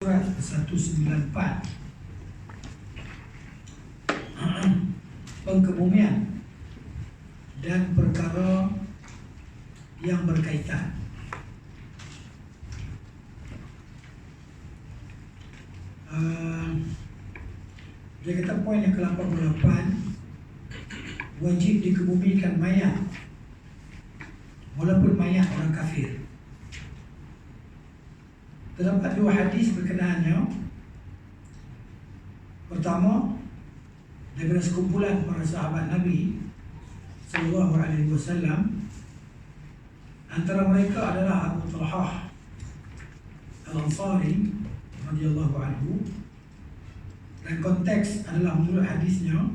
Surat 194 Pengkebumian dan perkara yang berkaitan. Dia kata poin yang ke-88, wajib dikebumikan mayat walaupun mayat orang kafir. Terdapat dua hadis berkenaannya. Pertama, daripada sekumpulan para sahabat Nabi sallallahu alaihi wasallam, antara mereka adalah Abu Talhah Al-Ansari radhiyallahu anhu, dan konteks adalah menurut hadisnya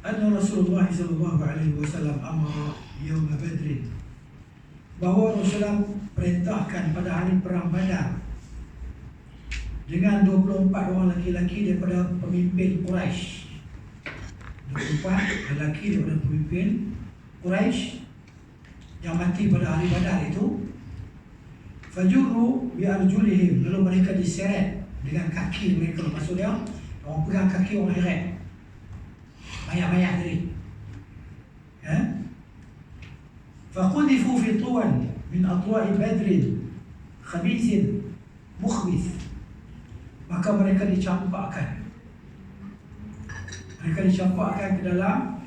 anna Rasulullah sallallahu alaihi wasallam amara yaum Badr, bahawa Rasulullah perintahkan pada hari perang Badar dengan 24 orang lelaki daripada pemimpin Quraisy. 24 lelaki daripada pemimpin Quraisy yang mati pada hari Badar itu. Fajurru bi arjulihim, lalu mereka diseret dengan kaki mereka. Maksudnya orang pegang kaki orang heret mayat-mayat tadi. Faqudifu fi tuwan min atwa'i badrin khabisin mukhbis, maka mereka dicampakkan ke dalam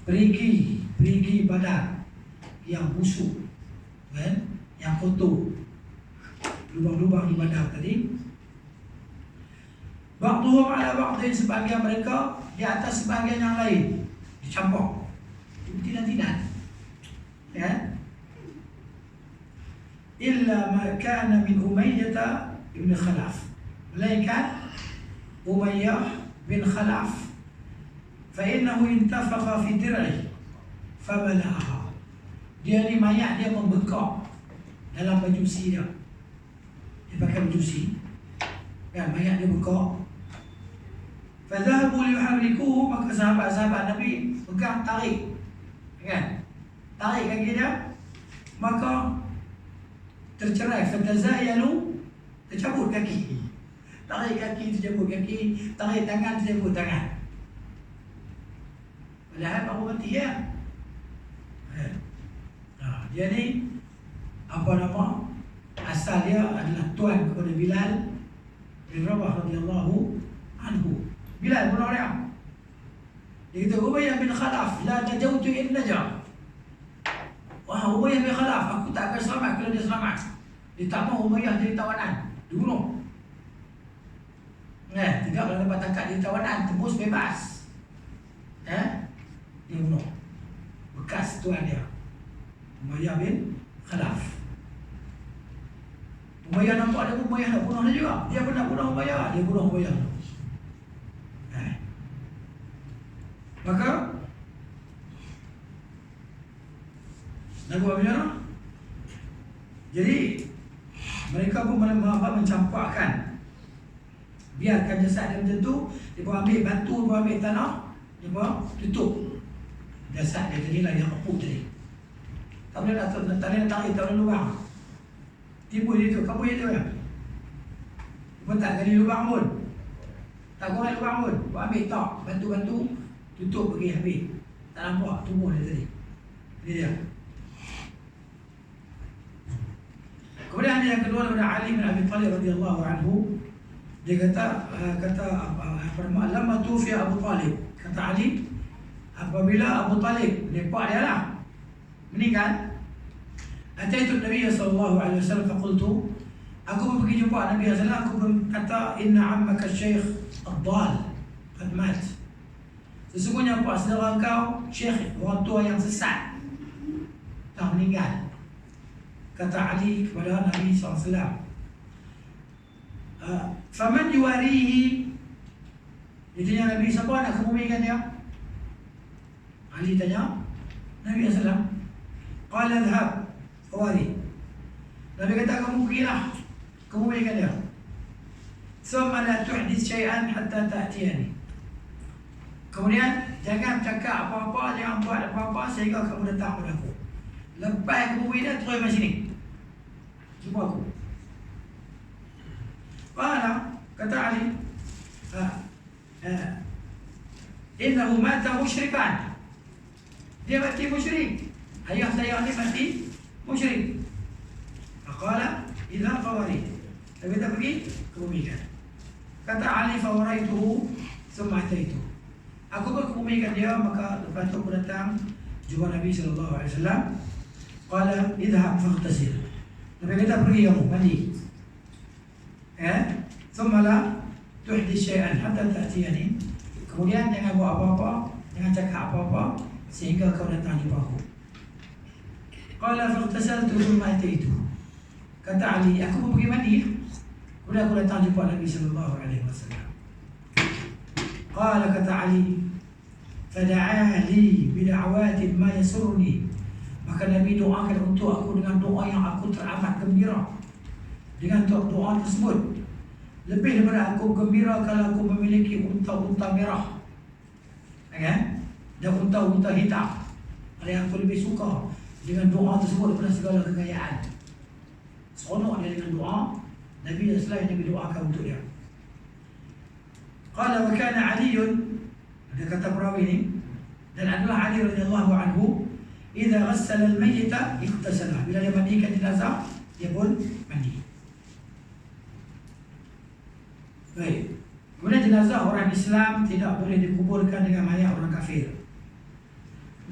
perigi Badar yang busuk, kan, yang kotor, lubang-lubang di Badar tadi. Ba'duhum ala ba'din, sebahagian mereka di atas sebahagian yang lain dicampak. Tidak, ya. Illa ma kana min Umayyah ibn Khalaf, melainkan Umayyah bin Khalaf, fa innahu intafakha fi dir'i famala'aha. Dia ni mayat dia membengkak dalam bajusi dia. Dia pakai bajusi, kan, mayat dia bengkak. Fadhahabu liyuharrikuhu, maka sahabat-sahabat Nabi pegang, tarik, kan, tarik kaki dia, maka tercerai. Fatazayalu, tercabut kaki. Tarik kaki, tercabut kaki. Tarik tangan, tercabut tangan. Padahal baru mati ya. Dia ni apa nama? Asal dia adalah tuan kepada Bilal bin Rabah radhiyallahu anhu. Bilal bunuh dia. Dia kata, Umayyah bin Khalaf la najautu in najah. Wah, Umayyah bin Khalaf, aku tak akan selamat kalau dia selamat. Dia tak mahu Umayyah jadi tawanan, dibunuh. Tidak, kalau dapat tangkap jadi tawanan, tembus bebas. Dia bunuh bekas tuan dia, Umayyah bin Khalaf. Umayyah nampak ada Umayyah nak bunuh dia juga. Dia pun nak bunuh Umayyah, dia bunuh Umayyah. Maka nak buat macam mana? Jadi mereka pun mencampakkan, biarkan jasad dia macam tu. Dia pun ambil batu, dia pun ambil tanah, dia pun tutup jasad dia tadi lah, yang empuk tadi. Tak boleh nak tarik, tak boleh lubang. Tipu dia tu, kamu itu ya. Dia pun tak gali lubang pun, tak korek lubang pun. Dia ambil tak, bantu-bantu, tutup pergi habis. Tak nampak tubuh dia tadi. Ini dia. Kemudian yang kedua daripada Ali bin Abi Thalib radhiyallahu anhu, dia kata lama tufi Abu Talib, kata Ali, apabila Abu Talib, nepak dia lah, meninggal, ataitu Nabi sallallahu alaihi wasallam faqultu, aku pun pergi jumpa Nabi sallallahu alaihi wasallam, aku pun kata, inna ammaka syekh ad-dal qad mat, sesungguhnya pak saudara engkau syekh, orang tua yang sesat, telah meninggal. Kata Ali kepada Nabi SAW, faman yuwarihi, dia tanya Nabi, siapa nak kebumikan dia? Ali tanya Nabi SAW, qala dhhab fawari, Nabi kata, kamu pergilah kebumikan dia. Thumma la tuhdith syai'an hatta ta'tiyani, kemudian jangan cakap apa-apa, jangan buat apa-apa sehingga kamu datang padaku. Lepas aku bumi dia, terus macam sini, jumpa aku. Qala, kata Ali, innahu mata musyrikan. Dia mati musyrik. Ayah saya ni mati musyrik. Faqala, idza qawarid. Tapi kita pergi kebumikan. Kata Ali, fawaraituhu thumma ataitu. Aku berkebumikan dia, maka lepas tu aku datang jumpa Nabi sallallahu alaihi wasallam. Qala, idhab faghtasil. Nabi kata, pergi kamu mandi. Thumma la tuhdith syai'an hatta ta'tiyani. Kemudian jangan buat apa-apa, jangan cakap apa-apa sehingga kau datang jumpa aku. Qala faghtasaltu thumma ataitu. Kata Ali, aku mau pergi mandi. Kemudian aku datang jumpa Nabi sallallahu alaihi wasallam. Qala, kata Ali, fada'a li bid'awatin ma yasurni. Maka Nabi doakan untuk aku dengan doa yang aku teramat gembira. Dengan doa tersebut, lebih daripada aku gembira kalau aku memiliki unta-unta merah, dan unta-unta hitam. Ada yang aku lebih suka dengan doa tersebut daripada segala kekayaan. Seronok dia dengan doa Nabi selain Nabi doakan untuk dia. Qala wa kana Aliun, ada kata perawi ni, dan adalah Ali radhiyallahu anhu, idza ghassala al-mayyita ightasala. Bila dia mandikan jenazah, dia pun mandi. Baik. Kemudian jenazah orang Islam tidak boleh dikuburkan dengan mayat orang kafir.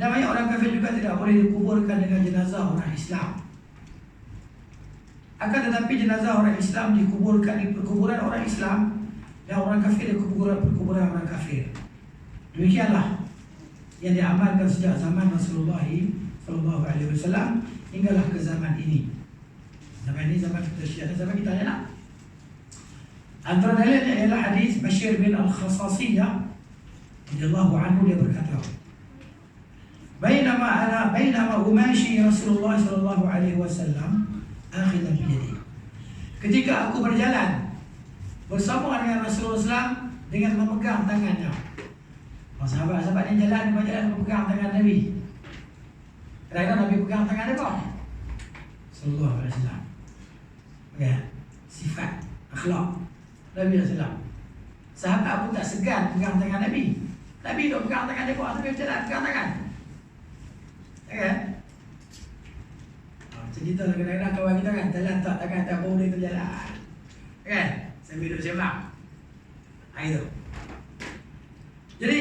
Dan mayat orang kafir juga tidak boleh dikuburkan dengan jenazah orang Islam. Akan tetapi jenazah orang Islam dikuburkan di perkuburan orang Islam, dan orang kafir di perkuburan orang kafir. Demikianlah yang diamalkan sejak zaman Rasulullah sallallahu alaihi wasallam hinggalah ke zaman ini. Zaman ini zaman kita, zaman kita ni nak. Antara dalilnya ialah hadis Bashir bin Al-Khasasiyah radhiyallahu anhu, dia berkata, Bainama umashi Rasulullah sallallahu alaihi wasallam akhidan biyadi. Ketika aku berjalan bersama dengan Rasulullah SAW dengan memegang tangannya. Sahabat-sahabat yang jalan memegang tangan Nabi. Kadang-kadang Nabi pegang tangan dia apa? Sallallahu alaihi wasallam. Ya, sifat, akhlak Nabi SAW. Sahabat pun tak segan pegang tangan Nabi. Nabi duk pegang tangan dia pun, Nabi berjalan pegang tangan. Ya kan? Macam kita kadang-kadang kawan kita kan, jalan tak tangan tak boleh terjalan. Ya kan? Sambil duduk sembang. Itu. Jadi,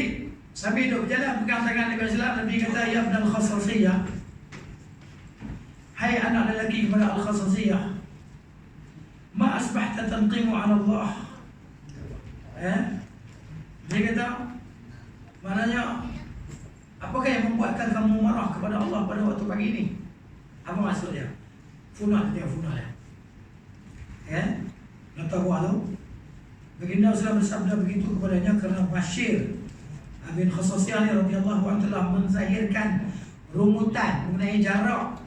sambil duduk berjalan pegang tangan Nabi SAW, Nabi kata, ya ibn al-Khasasiyah, hai anak lelaki kepada al-Khasasiyah, ma asbahta tanqimu ala Allah. Dia kata, maknanya, apakah yang membuatkan kamu marah kepada Allah pada waktu pagi ini? Apa maksud dia? Funal dia, funal ya. Nak tahu tu? Baginda Rasulullah bersabda begitu kepadanya kerana Bashir bin Khasasiyah radhiyallahu anhu telah menzahirkan rumutan mengenai jarak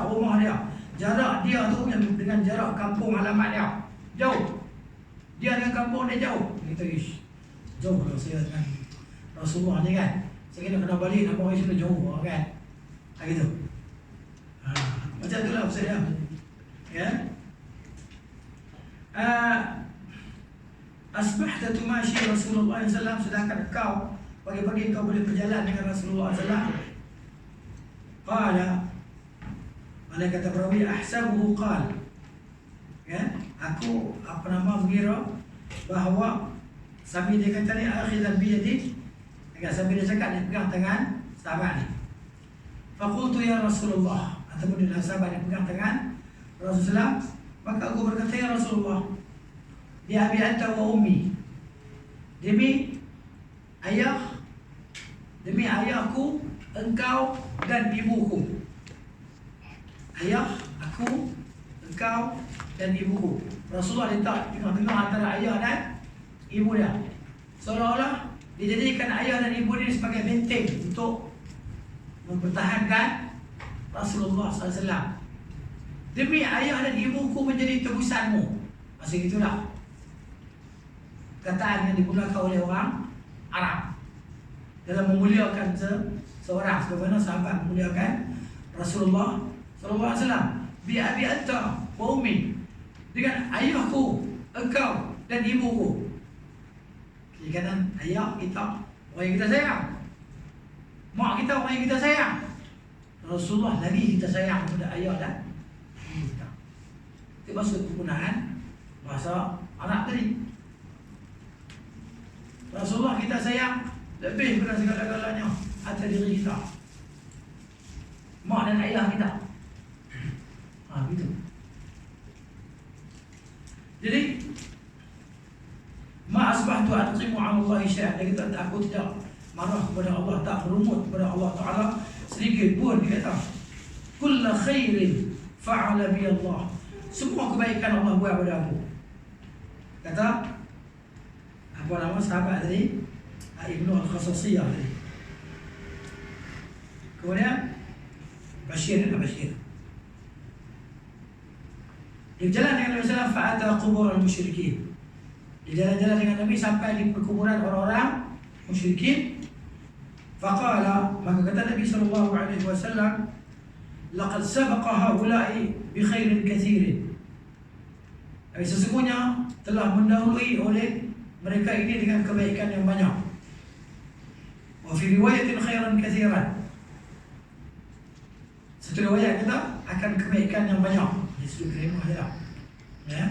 rumah dia. Jarak dia tu dengan jarak kampung halaman dia jauh. Dia dengan kampung dia jauh. Kita jauh kalau saya dengan Rasulullah ni kan. Saya kena balik nak bawa sudah jauh kan. Gitu. Macam itulah maksud dia. Ya. Asbahta tumashi Rasulullah SAW, sedangkan kau pagi-pagi kau boleh berjalan dengan Rasulullah SAW. Qala, mana kata perawi, ahsabuhu qal, ya, aku mengira bahawa sambil dia kata ni akhidan biyadi, sambil dia cakap dia pegang tangan sahabat ni. Faqultu ya Rasulullah, ataupun dia sahabat dia pegang tangan Rasulullah, maka aku berkata, ya Rasulullah, bi abi anta wa ummi, demi ayahku, engkau dan ibuku. Ayah, aku, engkau dan ibuku. Rasulullah letak tengah-tengah antara ayah dan ibu dia. Seolah-olah dijadikan ayah dan ibu dia sebagai benteng untuk mempertahankan Rasulullah SAW. Demi ayah dan ibuku menjadi tebusanmu. Maksud itulah kataan yang digunakan oleh orang Arab dalam memuliakan seorang, sebagaimana sahabat memuliakan Rasulullah SAW. Bi abi anta wa ummi, dengan ayahku engkau dan ibuku. Kiri kanan ayah kita, orang yang kita sayang. Mak kita, orang yang kita sayang. Rasulullah lagi kita sayang kepada ayah dan ibu kita. Itu maksud penggunaan bahasa anak tadi. Rasulullah kita sayang lebih daripada segala-galanya atas diri kita, mak dan ayah kita. Begitu. Jadi ma asbahtu aqsimu 'ala Allah syai'an. Dia kata aku tidak marah kepada Allah, tak merumut kepada Allah Taala sedikit pun. Dia kata kullu khairin fa'ala bi Allah. Semua kebaikan Allah buat pada aku. Kata apa nama sahabat tadi? Ibnu Al-Khasasiyah tadi. Kemudian Bashir dan Bashir. Dia berjalan dengan Nabi SAW, fa'ata qubur al-musyrikin. Dia jalan-jalan dengan Nabi sampai di perkuburan orang-orang musyrikin. Faqala, maka kata Nabi SAW, laqad sabaqa haula'i bi khairin kathirin. Sesungguhnya telah mendahului oleh mereka ini dengan kebaikan yang banyak. Wa fi riwayatin khairan kathiran. Satu riwayat kata akan kebaikan yang banyak. Dia sudah terima je lah. Ya.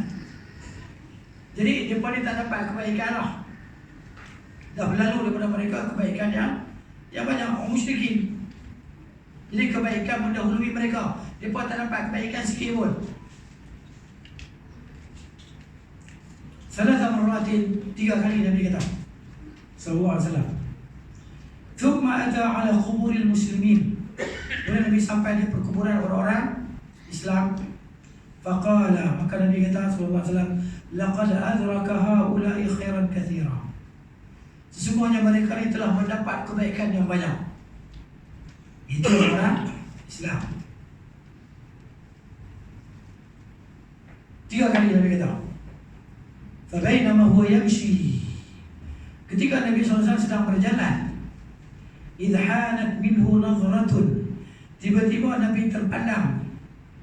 Jadi mereka ni tak dapat kebaikan lah. Dah berlalu daripada mereka kebaikan yang banyak. Orang musyrikin. Jadi kebaikan mendahului mereka. Mereka tak dapat kebaikan sikit pun. Salasa marratin, 3 kali Nabi kata sallallahu alaihi wasallam. Thumma ata ala quburil muslimin. Kemudian Nabi sampai di perkuburan orang-orang Islam. Faqala, maka Nabi kata sallallahu alaihi wasallam, laqad adraka haula'i khairan katsira. Sesungguhnya mereka ini telah mendapat kebaikan yang banyak. Itu orang Islam. 3 kali Nabi kata. Fabainama huwa yamshi. Ketika Nabi SAW sedang berjalan, idhanat minhu nadhratun. Tiba-tiba Nabi terpandang,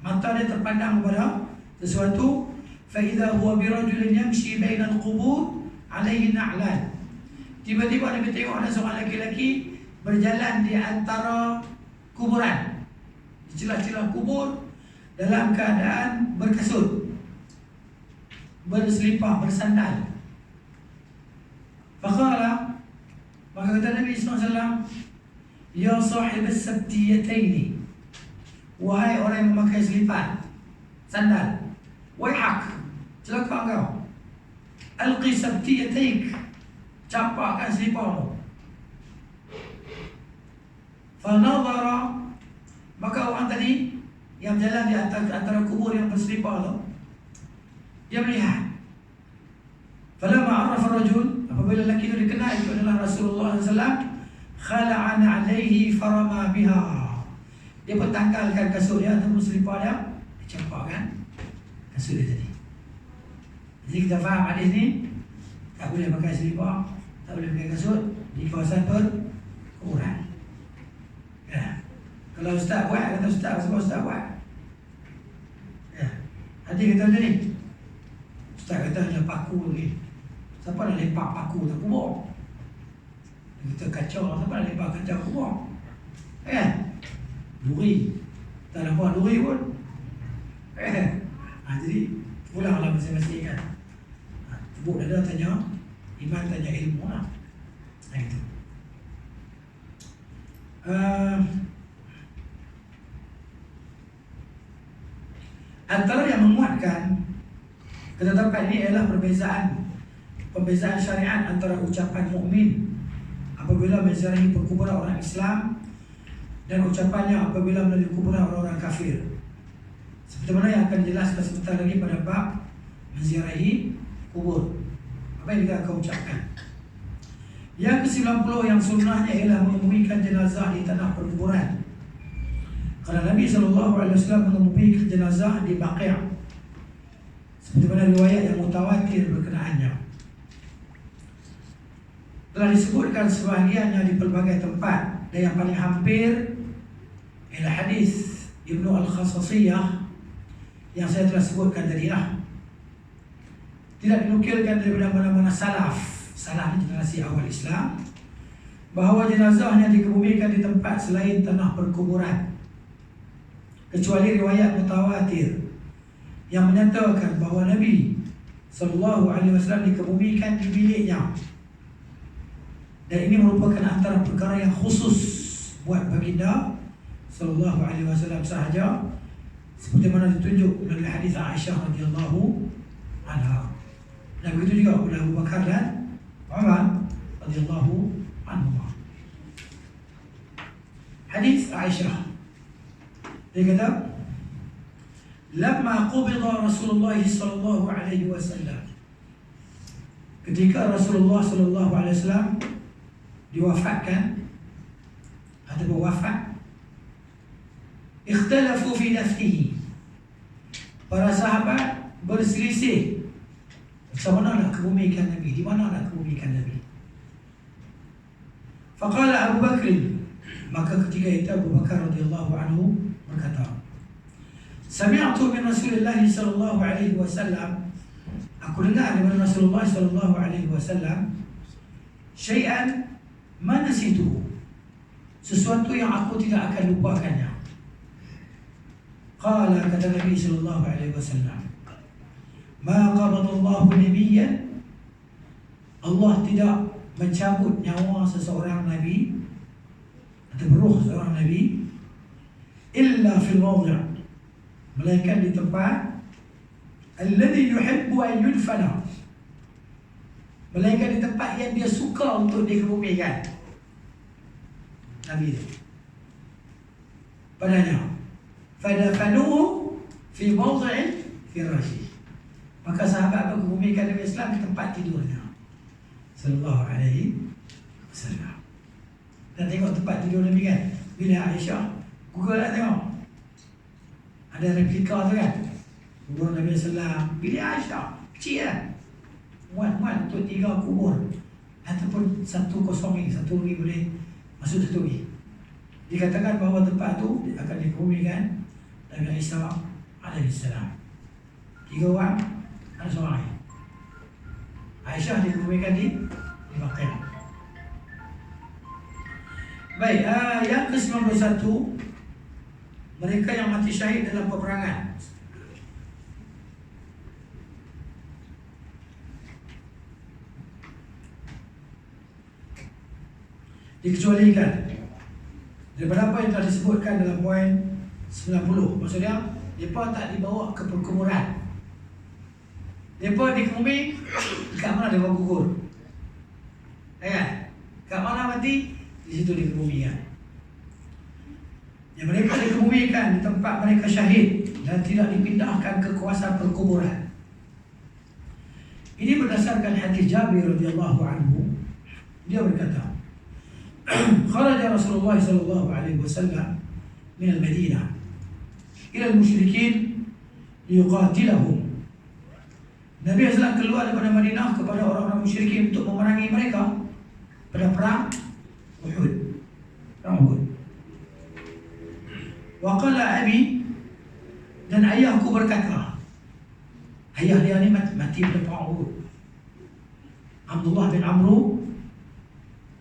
mata dia terpandang kepada sesuatu. Fa-idha huwa birajulin yamshi bainal qubur alaihi na'lan. Tiba-tiba Nabi tengok ada seorang lelaki berjalan di antara kuburan, di celah-celah kubur, dalam keadaan berkasut, berselipar, bersandal. Faqala, maka kata Nabi SAW, ya sahib as-sabtiyataini, wahai orang yang memakai selipar, sandal, waihak, celaka engkau, alqi sabtiyataik, campakkan seliparmu. Fanadhara, maka orang tadi yang berjalan di antara kubur yang berselipar tu, dia melihat. Falamma arafa rajul, apabila lelaki itu dikenal itu adalah Rasulullah SAW, khala'ana alaihi farama biha. Dia pun tanggalkan kasut dia atau selipar dia, dicampakkan kasut dia tadi. Jadi kita faham hadis ni, tak boleh pakai selipar, tak boleh pakai kasut di kawasan perkuburan. Ya. Kalau ustaz buat, kata ustaz, sebab ustaz buat. Ya. Hadis kata macam ni. Ustaz kata ada paku ni. Siapa nak lepak paku tak kubur? Kita kacau, siapa nak lepak kacau kubur? Kan? Duri. Tak nampak duri pun. Jadi pulanglah masing-masing kan. Tepuk dada tanya iman, tanya ilmu lah. Itu. Antara yang menguatkan ketetapan ini ialah pembezaan syariat antara ucapan mukmin apabila menziarahi perkuburan orang Islam dan ucapannya apabila melalui kuburan orang-orang kafir. Seperti mana yang akan dijelaskan sebentar lagi pada bab menziarahi kubur. Apa yang kita akan ucapkan? Yang ke-90 yang sunnahnya ialah mengemumikan jenazah di tanah perkuburan. Kerana Nabi SAW mengemumikan jenazah di Baqi', seperti mana riwayat yang mutawatir berkenaannya. Telah disebutkan sebahagiannya di pelbagai tempat, dan yang paling hampir ialah hadis Ibnu Al-Khasasiyah yang saya telah sebutkan tadi lah. tidak dinukilkan daripada mana-mana salaf ni generasi awal Islam, bahawa jenazahnya dikebumikan di tempat selain tanah perkuburan, kecuali riwayat mutawatir yang menyatakan bahawa Nabi SAW dikebumikan di biliknya. Dan ini merupakan antara perkara yang khusus buat baginda SAW sahaja, seperti mana ditunjuk melalui hadis Aisyah radhiyallahu anha. Dan begitu juga oleh Abu Bakar dan Umar radhiyallahu anhuma. Hadis Aisyah, dia kata, "Lamma qubida Rasulullah sallallahu alaihi wasallam." Ketika Rasulullah sallallahu alaihi wasallam diwafatkan atau berwafat, ikhtalafu fi dafnihi. Para sahabat berselisih macam mana nak kebumikan Nabi, di mana nak kebumikan Nabi. Faqala Abu Bakr, maka ketika itu Abu Bakar radhiyallahu anhu berkata, "Sami'tu min Rasulillah sallallahu alaihi wasallam." Aku dengar dari Rasulullah sallallahu alaihi wasallam syai'an ma nasituhu, sesuatu yang aku tidak akan lupakannya. Qala, kata Nabi sallallahu alaihi wasallam, "Ma qabadallahu nabiyyan." Allah tidak mencabut nyawa seseorang nabi atau roh seorang nabi illa fil mawdi', melainkan di tempat alladhi yuhibbu an yudfana, melainkan di tempat yang dia suka untuk dikebumikan Nabi itu. Padanya fadafanuhu fi mawdi'in firashi, maka sahabat mengebumikan Nabi Islam di tempat tidurnya sallallahu alaihi wasallam. Dan tengok tempat tidur Nabi kan, bila Aisyah Google lah tengok, ada replika tu kan, kubur Nabi Sallam, bilik Aisyah kecil lah, muat-muat untuk 3 kubur, ataupun satu kosong ni, satu ni boleh masuk satu ni. Dikatakan bahawa tempat tu akan dikebumikan Nabi Isa alaihi salam. 3 orang, ada seorang lagi. Aisyah dikebumikan di Baqiyah. Baik, yang ke-91, mereka yang mati syahid dalam peperangan. Dikecualikan daripada apa yang telah disebutkan dalam poin 90. Maksudnya, mereka tak dibawa ke perkuburan. Mereka dikebumi, kat mana dia gugur? Kat mana mati, di situ dikebumikan. Yang mereka dikebumikan di tempat mereka syahid dan tidak dipindahkan ke kawasan perkuburan. Ini berdasarkan hadis Jabir radhiyallahu anhu. Dia berkata, "Kharaja Rasulullah sallallahu alaihi wasallam min al-Madinah ila al-musyrikin liyuqatilahum." Nabi SAW keluar daripada Madinah kepada orang-orang musyrikin untuk memerangi mereka pada perang Uhud. Perang Uhud. Wa qala abi, dan ayahku berkata, ayah dia ni mati pada perang Uhud, Abdullah bin Amru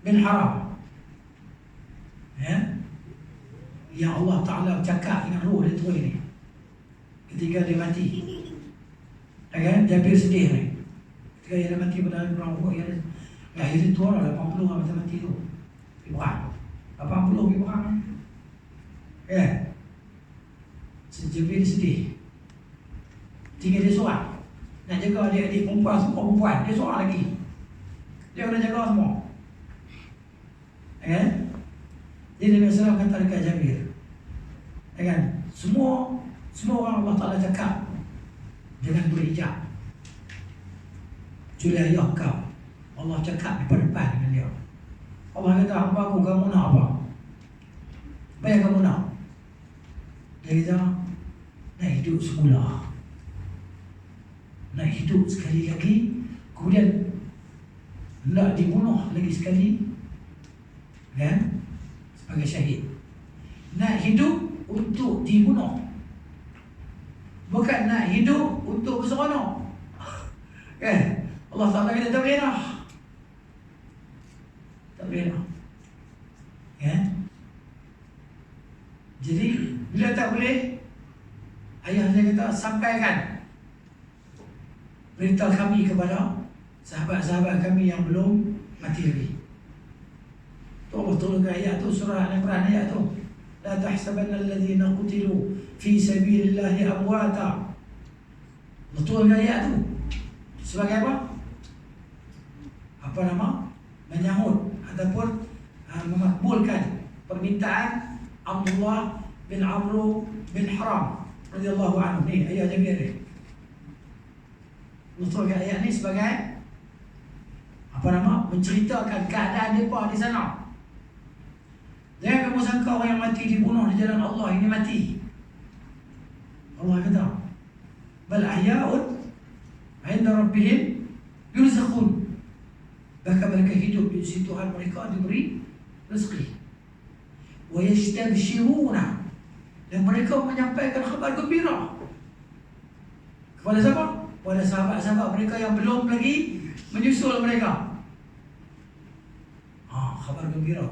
bin Haram, yang Allah Ta'ala cakap dengan roh dia tu ini ketika dia mati. Jabir sedih ni ketika dia mati pada perang Uhud. Dia tua lah, 80 lah mati tu. Perang 80 perang. Jabir sedih, tinggal dia seorang nak jaga adik-adik perempuan, semua perempuan. Dia seorang lagi, dia kena jaga semua. Jadi Nabi SAW kata dekat Jabir, semua orang Allah Ta'ala cakap jangan berijab, kecuali ayah kau. Allah cakap depan-depan dengan dia. Allah kata, "Apa aku, kamu nak apa? Apa yang kamu nak?" Dia kata, "Nak hidup semula, nak hidup sekali lagi, kemudian nak dibunuh lagi sekali, sebagai syahid. Nak hidup untuk dibunuh, bukan nak hidup untuk berseronok." Allah Ta'ala kata tak boleh lah. Tak boleh lah. Jadi bila tak boleh, ayah saya kata sampaikan berita kami kepada sahabat-sahabat kami yang belum mati lagi. Tu betul ke ayat tu, surah Al-Imran ayat tu. La tahsabanna alladhina qutilu fi sabilillahi amwata. Betul ke ayat tu? Sebagai apa? Apa nama? Menyahut ataupun memakbulkan permintaan Abdullah bin Amr bin Haram radhiyallahu anhu. Ni ayat Jabir ni. Betul ke ayat ni sebagai apa nama? Menceritakan keadaan mereka di sana. Jangan kamu sangka orang yang mati dibunuh di jalan Allah ini mati. Allah kata, bal ahya'un 'inda rabbihim yurzaqun. Bahkan mereka hidup di sisi Tuhan mereka diberi rezeki. Wa yastabshiruna, dan mereka menyampaikan khabar gembira kepada siapa? Kepada sahabat-sahabat mereka yang belum lagi menyusul mereka. Khabar gembira.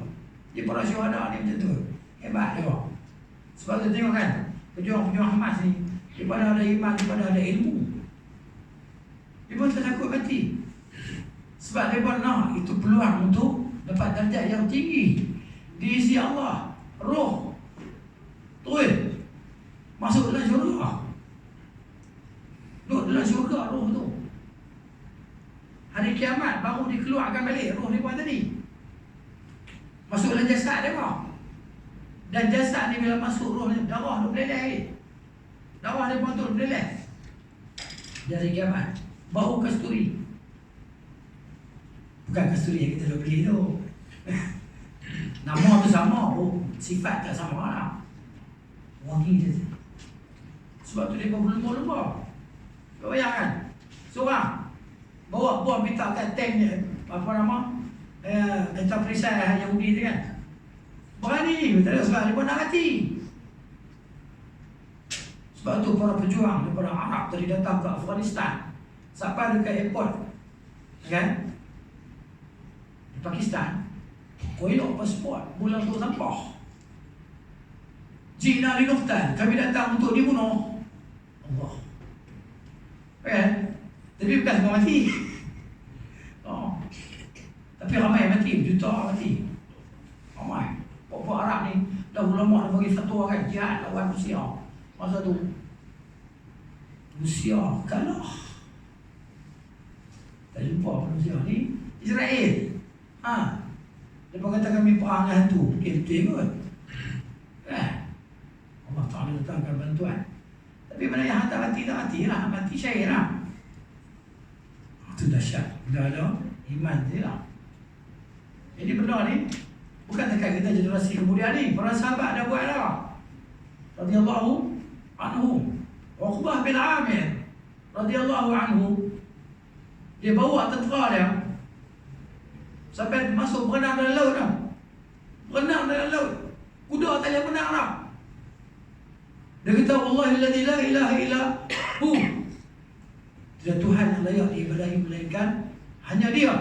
Dia para syuhada ni macam tu. Hebat dia. Sebab tu tengok kan, pejuang-pejuang Hamas ni, daripada ada iman, daripada ada ilmu, dia pun tak takut mati. Sebab dia pun nak itu peluang untuk dapat darjat yang tinggi di sisi Allah. Roh turun masuk dalam syurga, duduk dalam syurga roh tu. Hari kiamat baru dikeluarkan balik roh dia pun tadi, masuk dalam jasad dia pun. Dan jasad ni bila masuk roh ni, darah tu meleleh, darah dia pun tu meleleh. Dari kiamat bau kasturi. Bukan kasturi yang kita dah beli tu. Nama tu sama, sifat tak sama lah. Wangi je. Sebab tu dia berlumba-lumba. Kau bayangkan, seorang bawa bom minta kat tank dia, apa nama, minta perisai Yahudi tu kan. Berani, tak ada sebab dia pun nak mati. Sebab tu para pejuang daripada Arab tadi datang ke Afghanistan, sampai dekat airport kan, di Pakistan, koilok pasport, bulan tu sampah. Jina linuktan, kami datang untuk dibunuh. Allah. Kan? Tapi bukan semua mati. Tapi ramai mati, juta mati. Ramai. Puak-puak Arab ni, dah ulama dah bagi fatwa kan, jihad lawan Rusia. Masa tu Rusia kalah. Tak jumpa Rusia ni Israel. Dia kata kami perang dengan hantu. Betul kot. Allah Ta'ala datangkan bantuan. Tapi mana yang hantar mati, tak mati lah. Mati syahid lah. Itu dahsyat. Dah ada iman dia lah. Jadi benda ni bukan dekat kita generasi kemudian ni. Para sahabat dah buat dah. Radiyallahu anhu. Uqbah bin Amir radiyallahu anhu, dia bawa tentera dia sampai masuk berenang dalam laut dah. Berenang dalam laut. Kuda tak boleh berenang dah. Dia kata, Wallahilladzi la ilaha illa hu. Tidak Tuhan yang layak diibadahi melainkan hanya dia.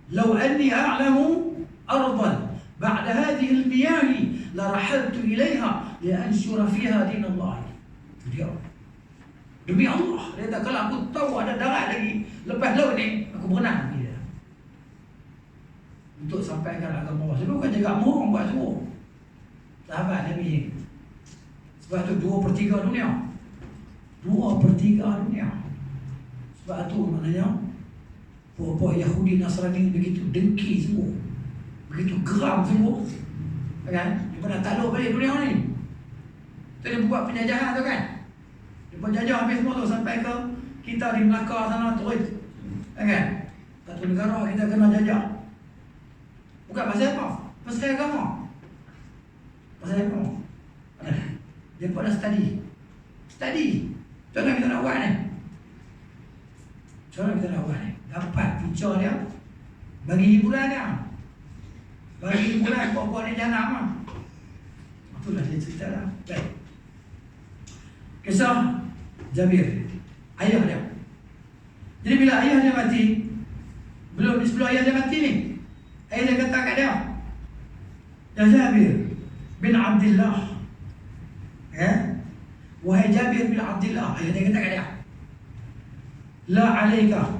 Lau anni a'lamu ardan ba'da hadhihi al-miyahi la rahaltu ilaiha li anshura fiha din Allah. Itu dia. Demi Allah, dia kata kalau aku tahu ada darat lagi lepas laut ni, aku berenang dia. Untuk sampaikan agama Allah. Sebab bukan jaga murung buat semua. Sahabat Nabi ni. Sebab tu 2/3 dunia. 2/3 dunia. Sebab tu maknanya puak-puak Yahudi Nasrani begitu dengki semua, begitu geram semua, kan? Dia pernah takluk balik dunia ni. Tu dia buat penjajahan tu kan. Dia penjajah habis semua tu sampai ke kita di Melaka sana terus, kan? Satu negara kita kena jajah. Bukan pasal apa? Pasal agama. Pasal agama. Dia pada study. Macam mana kita nak buat ni? Macam mana kita nak buat ni? Dapat picture dia, bagi hiburan dia. Bagi hiburan buat-buat dia jangan lah. Itulah dia cerita lah. Baik. Kisah Jabir, ayah dia. Jadi bila ayah dia mati, sebelum ayah dia mati ni, ayah dia kata kat dia, ya Jabir bin Abdullah, wahai Jabir bin Abdullah, ayah dia kata kat dia, la alaika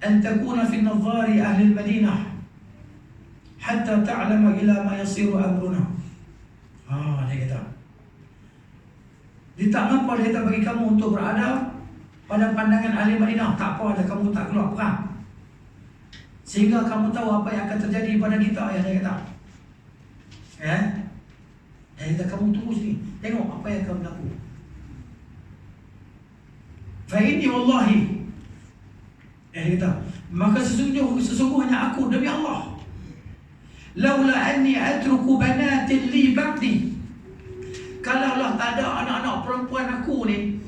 an takuna fi nadhari ahli al-Madinah hatta ta'lama ila ma yasiru amruna. Dia kata, dia tak nampak, dia tak bagi kamu untuk berada pada pandangan ahli Madinah. Tak apa, ada kamu tak keluar perang, sehingga kamu tahu apa yang akan terjadi pada kita. Ya, dia kata, dia kata, kamu tunggu sini, tengok apa yang akan berlaku. Fa inni wallahi, dia kata, maka sesungguhnya aku demi Allah, laula anni atruku banatin li ba'di, kalaulah tak ada anak-anak perempuan aku ni,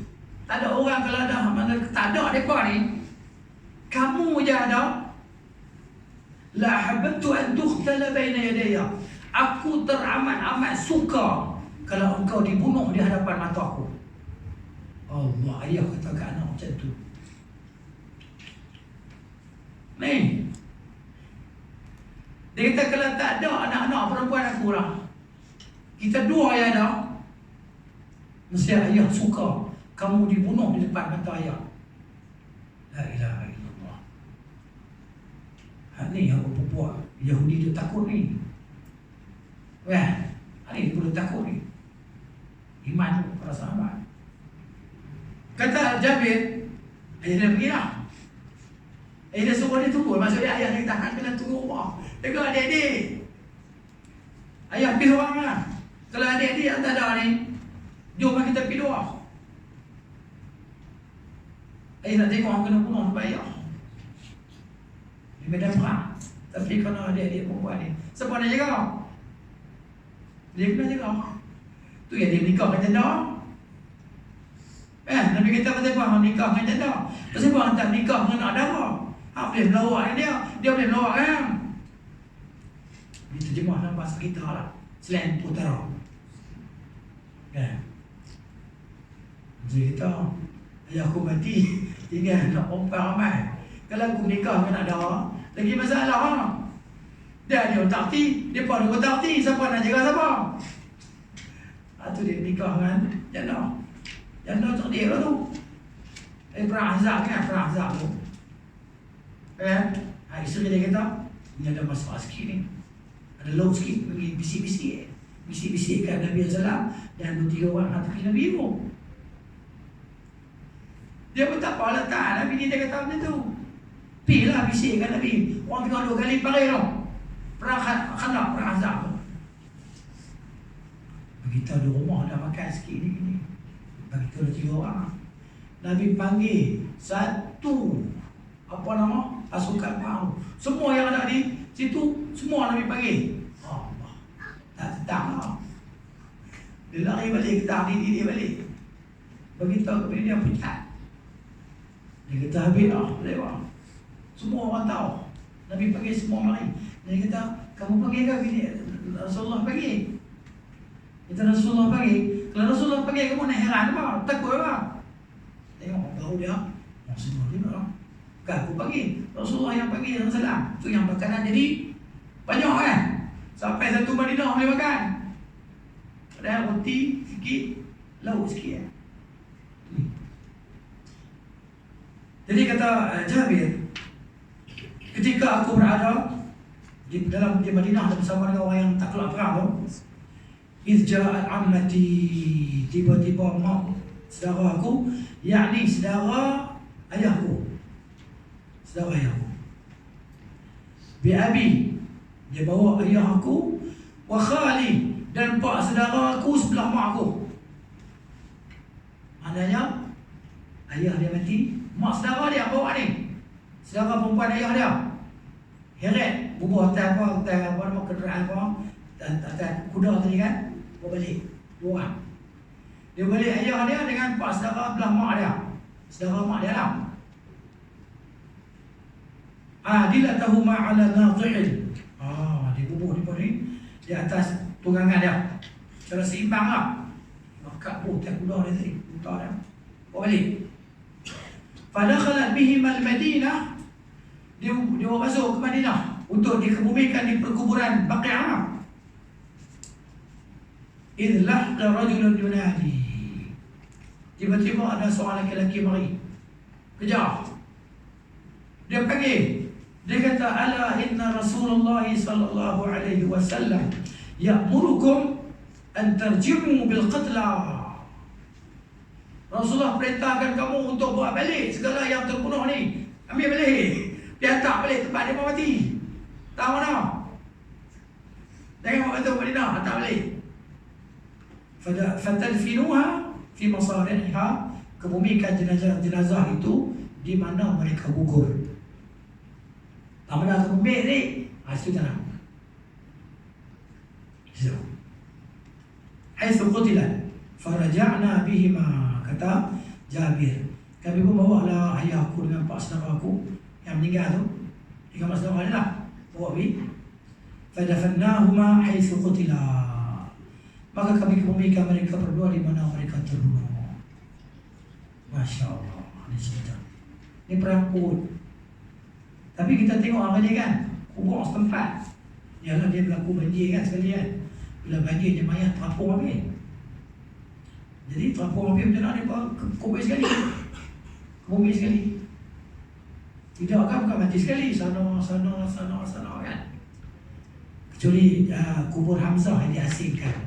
tak ada orang, kalau ada mana tak ada mereka ni, kamu je ada, la habbtu an tukhtala baina yadayya, aku teramat suka kalau engkau dibunuh di hadapan mata aku. Allah, ayah kata ke anak macam tu. Ni dia kata, kalau tak ada anak-anak perempuan aku lah, kita dua yang ada, mesti ayah suka kamu dibunuh di depan mata ayah. La ilaha illallah. Ni yang buat Yahudi dia takut ni. Ni perlu takut ni. Iman tu para sahabat. Kata Jabir, ayah dia pergi lah. Ayah dia suruh dia tunggu. Maksudnya ayah dia tahan kena tunggu rumah. Dia kata, adik-adik, ayah pergi seorang lah. Kalau adik-adik yang tak ada ni, jom kita pergi dua. Ayah nak tengok orang kena bunuh sebab ayah di medan perang. Tapi kerana adik-adik perempuan ni, siapa nak jaga? Dia kena jaga. Tu yang dia nikah dengan janda. Nabi kata pasal apa nikah dengan janda? Pasal apa tak nikah dengan anak dara? Boleh melawak dengan dia boleh melawak kan? Dia terjemah dalam bahasa kita lah, selain putera. Dia kata, ayah aku mati, tinggal nak perempuan ramai. Kalau aku nikah dengan anak dara, lagi masalah lah. Dia tak hati, dia pun ada tak hati, siapa nak jaga siapa? Tu dia nikah dengan janda. Janda cerdik lah tu. Perang Ahzab kan, perang Ahzab tu. Isteri dia kata, ni ada masalah sikit ni, ada low sikit, pergi bisik-bisik kan Nabi SAW dan 2-3 orang hati Nabi tu. Dia pun tak apa letak Nabi ni, dia kata macam tu. Pergilah bisik kan Nabi. Orang tengah 2 kali pakai tu, perang Khandaq, perang Ahzab tu. Begitu di rumah dah makan sikit ni, begitu ada 3 orang. Nabi panggil satu pasukan perang. Semua yang ada di situ, semua Nabi panggil. Allah, tak tetang lah. Dia lari balik, kita dia balik. Beritahu kepada dia pecat. Dia kata habis lah, lewat. Semua orang tahu. Nabi panggil semua lari. Dia kata, kamu panggil ke bini? Rasulullah panggil. Kita Rasulullah panggil. Kalau Rasulullah panggil, kamu nak heran apa? Takut apa? Tengok baru dia, semua dia lah. Bukan aku panggil, Rasulullah yang panggil yang salam. Tu yang makanan jadi banyak kan, sampai satu Madinah boleh makan. Ada roti sikit, lauk sikit. Jadi kata Jabir, ketika aku berada di Madinah bersama dengan orang yang tak keluar perang tu, izja'at ammati, tiba-tiba mak saudara aku, yakni saudara ayahku, biabi, dia bawa ayah aku, wa khali, dan pak saudara aku sebelah mak aku. Maknanya ayah dia mati, mak saudara dia bawa ni, saudara perempuan ayah dia heret, bubuh atas nama kenderaan atas kuda tadi kan, bawa balik 2 orang. Dia balik ayah dia dengan pak saudara belah mak dia, saudara mak dia lah. Adilatahu ma'ala nadhil. Dia bubuh di atas tunggangan dia, secara seimbang lah. Maka tiap kuda dia tadi, muntah dia, bawa balik. Fadakhalat bihim al-Madinah, dia masuk ke Madinah untuk dikebumikan di perkuburan Baqi'ah. Idh lahqa rajulun yunadi, tiba-tiba ada seorang lelaki mari kejar. Dia panggil, dia kata, ala inna Rasulullah sallallahu alaihi wasallam ya'murukum an tarjimu bil qatla. Rasulullah perintahkan kamu untuk buat balik segala yang terbunuh ni. Ambil balik, dia tak balik tempat dia mati. Tahu mana? Jangan buat betul Madinah, tak balik. Fatadfinuha fi masariha, kebumikan jenazah itu di mana mereka gugur. Tak mana kebumik ni, itu tanah. So, haitsu qutilan faraja'na bihima, kata Jabir, kami pun bawa lah ayah aku dengan pak saudara aku yang meninggal tu, 3 mak saudara ni lah, bawa pergi. Fadafannahuma haitsu qutila, maka kami kebumikan mereka berdua di mana mereka terbunuh. Masya Allah, ini cerita. Ini perang Uhud. Tapi kita tengok apa dia kan, kubur setempat. Yalah dia berlaku banjir kan sekali kan. Bila banjir dia mayat terapung habis. Jadi terapung habis macam mana dia kubur sekali. Kubur sekali. Tidak kan bukan mati sekali, sana kan. Kecuali kubur Hamzah yang diasingkan.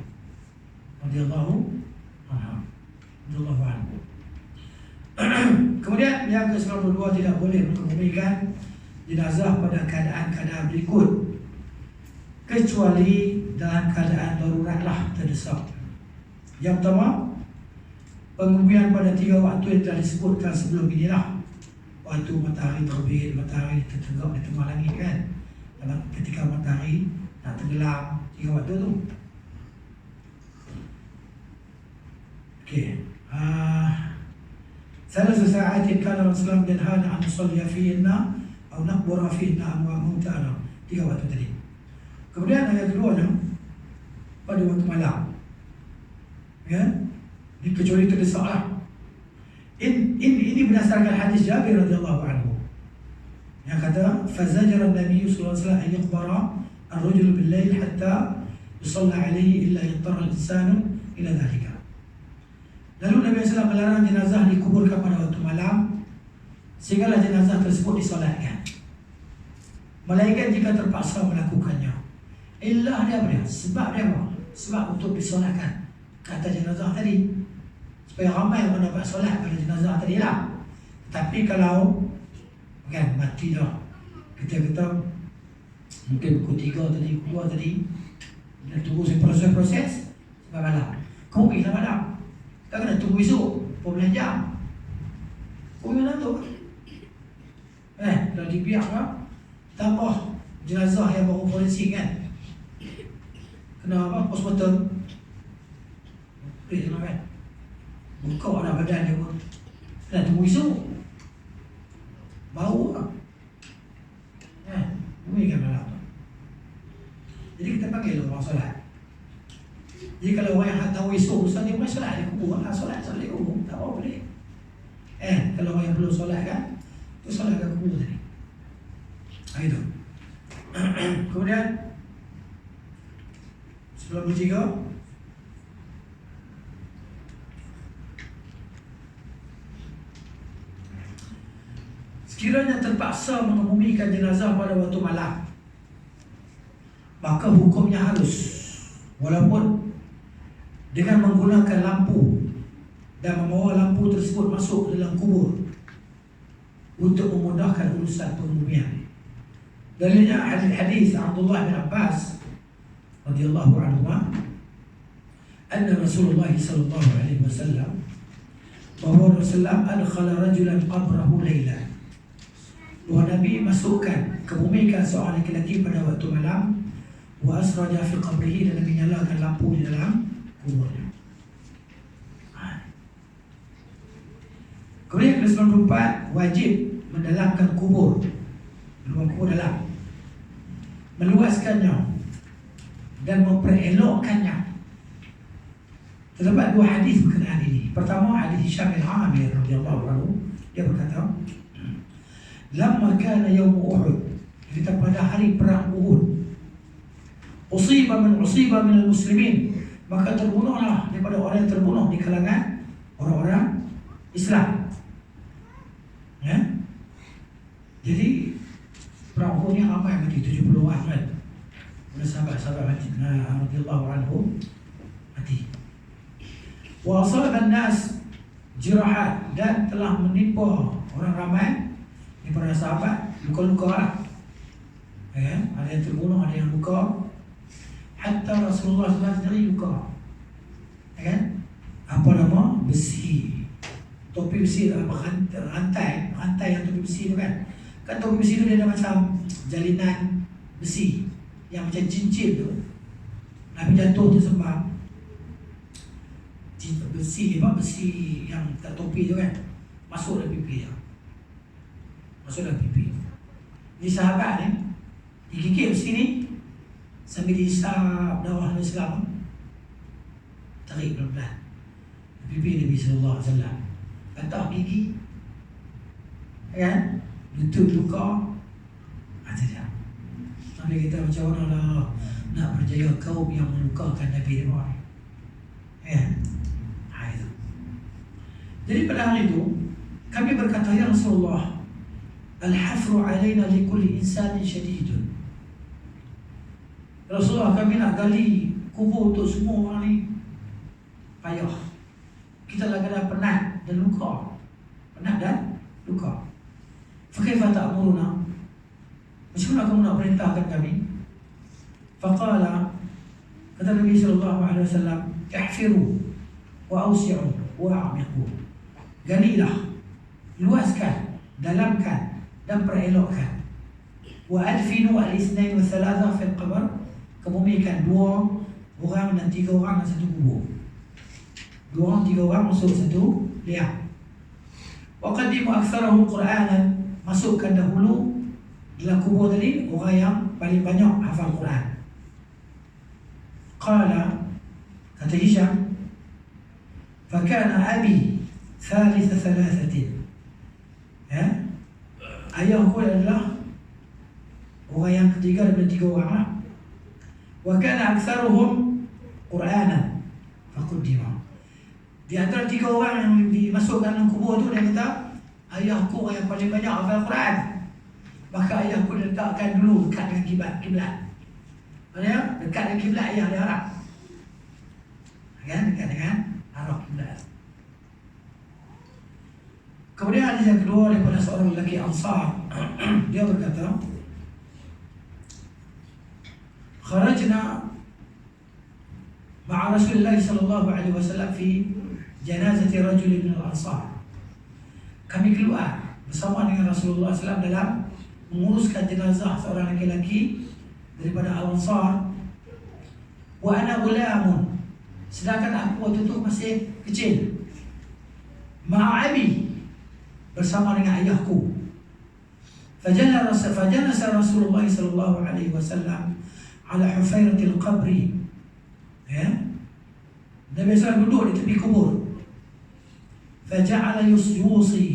Radhiyallahu anhu. Kemudian yang ke-92, tidak boleh mengebumikan jenazah pada keadaan berikut, kecuali dalam keadaan daruratlah terdesak. Yang pertama, pengebumian pada 3 waktu yang telah disebutkan sebelum inilah. Waktu matahari terbit, matahari tertegak di tengah langit kan. Dalam ketika matahari nak tenggelam, 3 waktu tu. Okey. Salah sa'atin kana Rasulullah yanhana an nusalli fihinna atau naqbura fihinna amwatana. 3 waktu tadi. Kemudian ayat kedua pada waktu malam. Ya? Ini kecuali terdesaklah. Ini berdasarkan hadis Jabir radhiyallahu anhu yang kata, fazajara an-nabiy sallallahu alaihi wasallam an yaqbara ar-rajul bil-lail hatta yusalla alaihi illa yattara al-insanu ila dhalika. Lalu Nabi SAW melarang jenazah dikuburkan pada waktu malam sehinggalah jenazah tersebut disolatkan, melainkan jika terpaksa melakukannya. Illah dia apa dia? Sebab dia apa? Sebab untuk disolatkan kata jenazah tadi, supaya ramai yang mendapat solat pada jenazah tadi lah. Tapi kalau kan mati dah, kita mungkin pukul 3 tadi, pukul 2 tadi, dan tunggu proses sebab malam, kau pergilah malam. Tak kena tunggu esok 12 jam. Kemudian tu dah dibiak kan, tambah jenazah yang baru forensik kan, kena apa, postmortem. Kan buka dah badan dia pun, kena tunggu esok bau lah. Bumikan malam tu. Jadi kita panggil orang solat. Jadi kalau orang yang tahu esok Ustaz dia boleh solat di kubur, solat di kubur, tak apa boleh. Kalau orang yang belum solat kan, tu solat kat kubur tadi. Itu. Kemudian 93, sekiranya terpaksa mengebumikan jenazah pada waktu malam, maka hukumnya harus, walaupun dengan menggunakan lampu dan membawa lampu tersebut masuk ke dalam kubur untuk memudahkan urusan pengebumian. Dalilnya hadis Abdullah bin Abbas radhiyallahu anhu, anna Rasulullah sallallahu alaihi wasallam, bahwa Rasulullah adkhala rajulan qabrahu laylan, bahwa Nabi masukkan kebumikan seorang lelaki pada waktu malam, wa asraja fi qabrihi, dan Nabi nyalakan lampu di dalam kuburnya. Kemudian ke-94, wajib mendalamkan kubur, lubang kubur dalam, meluaskannya dan memperelokkannya. Terdapat 2 hadis berkenaan ini. Pertama, hadis Hisham bin Amir radhiyallahu anhu, dia berkata, lamma kana yaum Uhud, kita pada hari perang Uhud, usiba min muslimin, maka terbunuhlah daripada orang yang terbunuh di kalangan orang-orang Islam. Ya. Jadi perang Uhud ni ramai mati, 70 orang kan. Oleh sahabat-sahabat mati, radhiyallahu anhum mati. Wa asaba an-nas jirahat, dan telah menimpa orang ramai daripada sahabat luka-luka lah. Ya, ada yang terbunuh, ada yang luka. Hatta Rasulullah SAW sendiri luka. Ya kan? Apa nama? Besi. Topi besi, apa, rantai yang topi besi tu kan. Kan topi besi tu dia ada macam jalinan besi yang macam cincin tu. Nabi jatuh tersembam. Besi yang kat topi tu kan, masuk dalam pipi dia. Masuk dalam pipi. Ni sahabat ni digigit besi ni sambil dihisap darah Islam, tarik pelan-pelan pipi Nabi sallallahu alaihi wasallam, patah gigi kan, lutut luka, macam dia. Nabi kita macam mana lah nak berjaya kaum yang melukakan Nabi dia buat. Ya. Itu. Jadi pada hari itu kami berkata, ya Rasulullah, al-hafru alaina li kulli insanin syadidun. Rasulullah, kami nak gali kubur untuk semua orang ni payah. Kita lagi dah penat dan luka. Penat dan luka. Fakaifa ta'muruna? Macam mana kamu nak perintahkan kami? Faqala, kata Nabi sallallahu alaihi wasallam, ihfiru wa awsi'u wa a'miqu. Galilah, luaskan, dalamkan dan perelokkan. Wa adfinu al-ithnain wa thalatha fil qabr. Kebumikan 2 orang dan 3 orang dan 1 kubur. 2 orang 3 orang masuk 1 liang. Wa qaddimu aktsarahum Qur'anan, masukkan dahulu dalam kubur tadi orang yang paling banyak hafal Quran. Qala, kata Hisham, fakana abi thalitha thalathatin. Ya, ayahku adalah orang yang ketiga daripada 3 orang lah. Wa kana aktsaruhum Qur'anan faquddima. Di antara 3 orang yang dimasukkan dalam kubur tu, dia kata, ayahku yang paling banyak hafal Quran, maka ayahku letakkan dulu dekat dengan kiblat. Maksudnya dekat dengan kiblat ayah dia Arab. Kan, dekat dengan arah kiblat. Kemudian hadis yang kedua daripada seorang lelaki Ansar. Dia berkata, kharajna ma'a Rasulullah sallallahu alaihi wasallam fi janazati rajulin min al-Ansar. Kami keluar bersama dengan Rasulullah SAW dalam menguruskan jenazah seorang lelaki daripada Al-Ansar. Wa ana gulamun, sedangkan aku waktu itu masih kecil. Ma'abi, bersama dengan ayahku. Fajalasa Rasulullah sallallahu alaihi wasallam ala hufairatil qabri. Ya, Nabi SAW duduk di tepi kubur. Faja'ala yusi,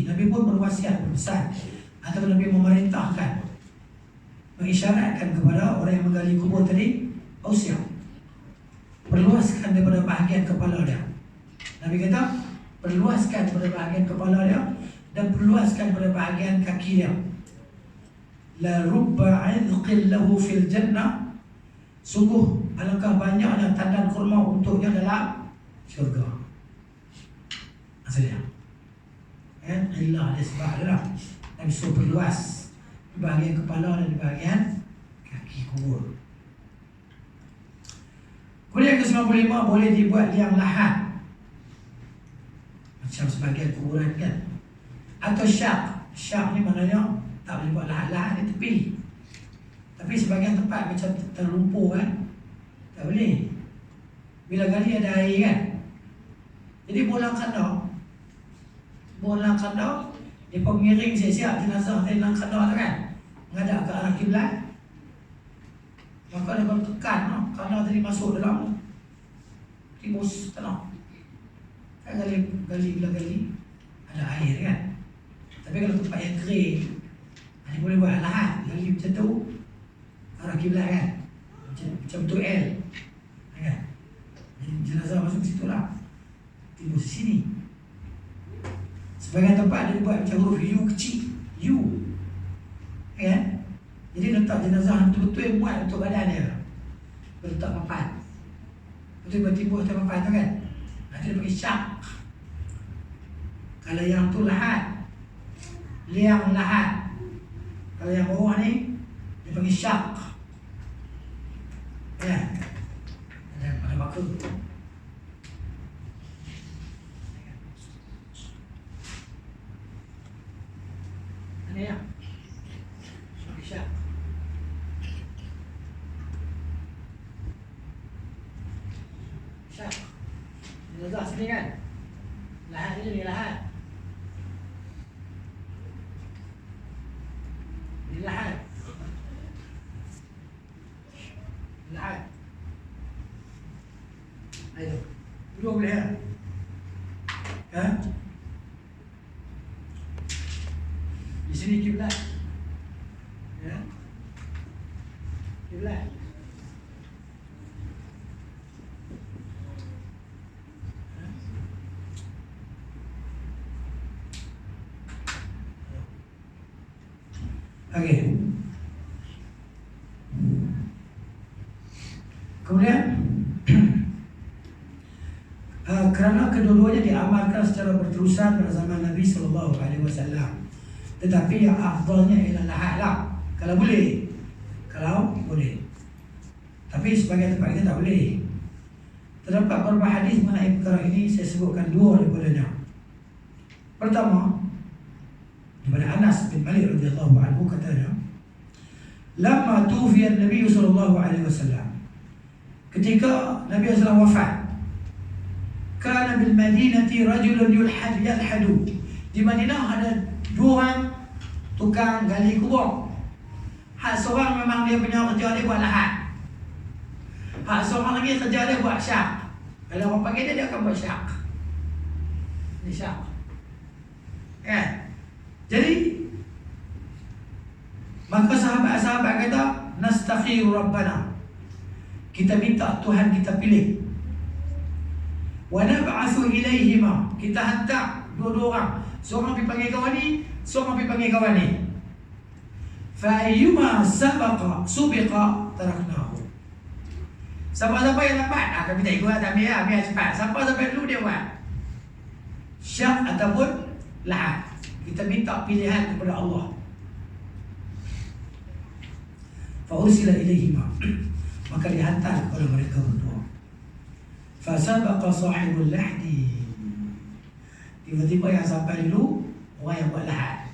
Nabi pun berwasiat, berpesan, atau Nabi memerintahkan, mengisyaratkan kepada orang yang menggali kubur tadi, ausia, perluaskan daripada bahagian kepala dia. Nabi kata, perluaskan daripada bahagian kepala dia dan perluaskan daripada bahagian kaki dia. La rubba 'idqin lahu fil jannah, sungguh alangkah banyaknya tandan kurma untuknya dalam syurga. Maksudnya illa ada sebab dia lah. Nabi suruh perluas di bahagian kepala dan di bahagian kaki kubur. Kemudian ke-95, boleh dibuat liang lahat macam sebagian kuburan kan. Atau syak. Syak ni maknanya tak boleh buat lahat-lahat di tepi, tapi sebagian tempat macam terlumpur kan, tak boleh. Bila gali ada air kan, jadi bolang kandar, dia pengiring siap-siap jenazah dari dalam kandar tu kan, menghadap ke arah kiblat. Maka dia bertekan kandar tadi masuk dalam timus tanah kan, gali bila gali ada air kan. Tapi kalau tempat yang kering, Dia boleh buat lahat, gali macam tu arah kiblat kan, macam tu L kan. Jadi jenazah masuk situ lah, timbul sini. Sebagian tempat dia buat macam huruf U kecil, U kan. Jadi letak jenazah betul-betul yang muat untuk badan dia, letak papan, betul timbul atas papan tu kan. Nanti dia pakai syak. Kalau yang tu lahat, liang lahat. Kalau yang bawah ni dia panggil syak. Ya. Ada pada baka. Ini ya. Syak. Syak. Jenazah sini kan. Lahat ni lahat. Lahat. Lahat. Ayo. Dua boleh ya? Ha? Di sini kiblat. Ya. Kiblat. Okey. Kemudian kerana kedua-duanya diamalkan secara berterusan pada zaman Nabi SAW. Tetapi yang afdalnya ialah lahat lah, kalau boleh. Kalau boleh. Tapi sebagai tempat kita tak boleh. Terdapat beberapa hadis mengenai perkara ini, saya sebutkan dua daripadanya. Pertama, daripada Anas bin Malik radhiyallahu anhu katanya, "Lamma tufiya Nabi sallallahu alaihi wasallam." Ketika Nabi sallallahu wafat, kana bil Madinati rajulun yalhadu. Di Madinah ada dua orang tukang gali kubur. Hak seorang memang dia punya kerja dia buat lahat. Hak seorang lagi kerja dia buat syak. Kalau orang panggil dia akan buat syak. Ini syak. Ya. Jadi maka sahabat-sahabat kata, nastakhiru rabbana, kita minta Tuhan kita pilih. Wa nab'atsu ilaihima, kita hantar dua-dua orang, seorang pergi panggil kawan ni, seorang pergi panggil kawan ni. Fa ayyuma subiqa taraknahu. Siapa-siapa yang lambat, kami tak ikut, tak ambil cepat. Siapa sampai dulu dia buat syak ataupun lahat. Kita minta pilihan kepada Allah. Fa'ursila ilaihima, maka dihantar kepada mereka berdua. Fasabaqa sahibul lahdi, tiba-tiba yang sampai dulu orang yang buat lahat.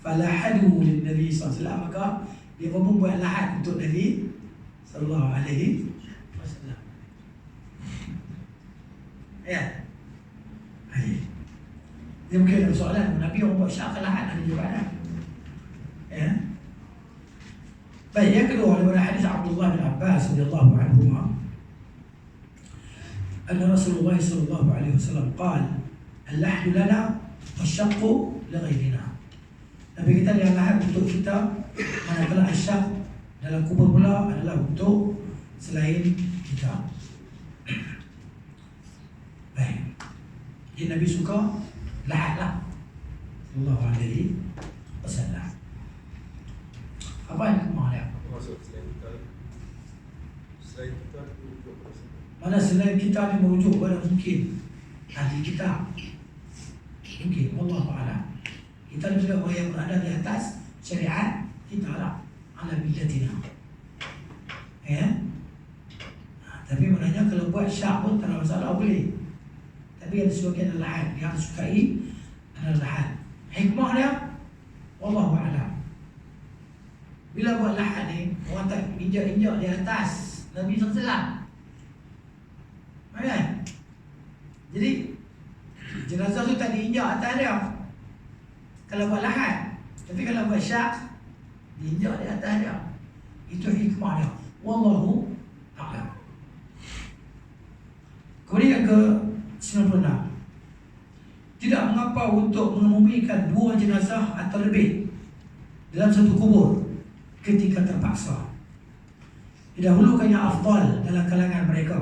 Falahadu lin Nabi SAW, maka dia pun buat lahat untuk Nabi sallallahu alaihi wasallam. Ya. Hai. Dia mungkin ada soalan, Nabi orang buat syak lahat, ada jawapan. Ya. Baik, yang kedua daripada hadis Abdullah bin Abbas radhiyallahu anhu, anna Rasulullah sallallahu alaihi wasallam qala, al-lahdu lana wasyaqqu li ghairina. Nabi kita yang lahat untuk kita, manakala asyak dalam kubur pula adalah untuk selain kita. Baik. Jadi Nabi suka lahat lah sallallahu alaihi wasallam. Apa yang kemah dia? Maksud selain kita merujuk pada siapa? Mana selain kita ni merujuk pada mungkin ahli kita. Mungkin Allah Ta'ala. Kita ni sudah orang yang berada di atas syariat kita lah, ala billatina. Ya. Tapi maknanya kalau buat syak pun tak ada masalah, boleh. Tapi ada sebagian lahat yang sukai adalah lahat. Hikmah dia wallahu a'lam. Bila buat lahat ni, orang tak injak-injak di atas Nabi SAW. Kan? Jadi jenazah tu tak diinjak atas dia kalau buat lahat. Tapi kalau buat syak, diinjak di atas dia. Itu hikmah dia. Wallahu a'lam. Kemudian ke 96, tidak mengapa untuk mengemumikan dua jenazah atau lebih dalam satu kubur ketika terpaksa. Didahulukan yang afdal dalam kalangan mereka.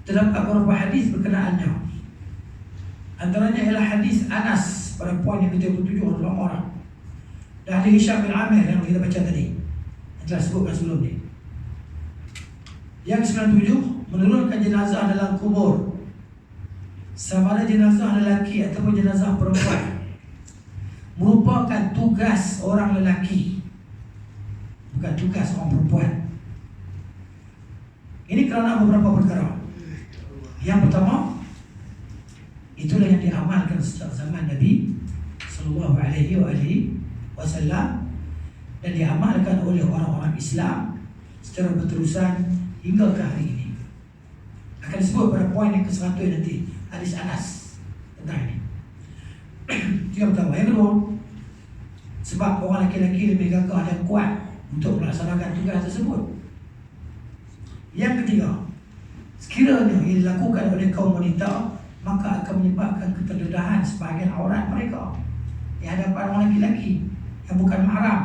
Terdapat beberapa hadis berkenaannya. Antaranya ialah hadis Anas pada poin yang ke-37 orang. Dan hadis Hisham bin Amir yang kita baca tadi, yang telah sebutkan sebelum ni. Yang ke-97, menurunkan jenazah dalam kubur, sama ada jenazah lelaki ataupun jenazah perempuan, merupakan tugas orang lelaki, bukan tugas orang perempuan. Ini kerana beberapa perkara. Yang pertama, itulah yang diamalkan sejak zaman Nabi sallallahu alaihi wasallam dan diamalkan oleh orang-orang Islam secara berterusan hingga ke hari ini. Akan disebut pada poin yang ke-100 nanti, hadis Anas tentang ini. Itu yang pertama. Yang kedua, sebab orang lelaki-lelaki lebih gagah dan kuat untuk melaksanakan tugas tersebut. Yang ketiga, sekiranya ia dilakukan oleh kaum wanita, maka akan menyebabkan keterdedahan sebahagian aurat mereka di hadapan orang lelaki yang bukan mahram.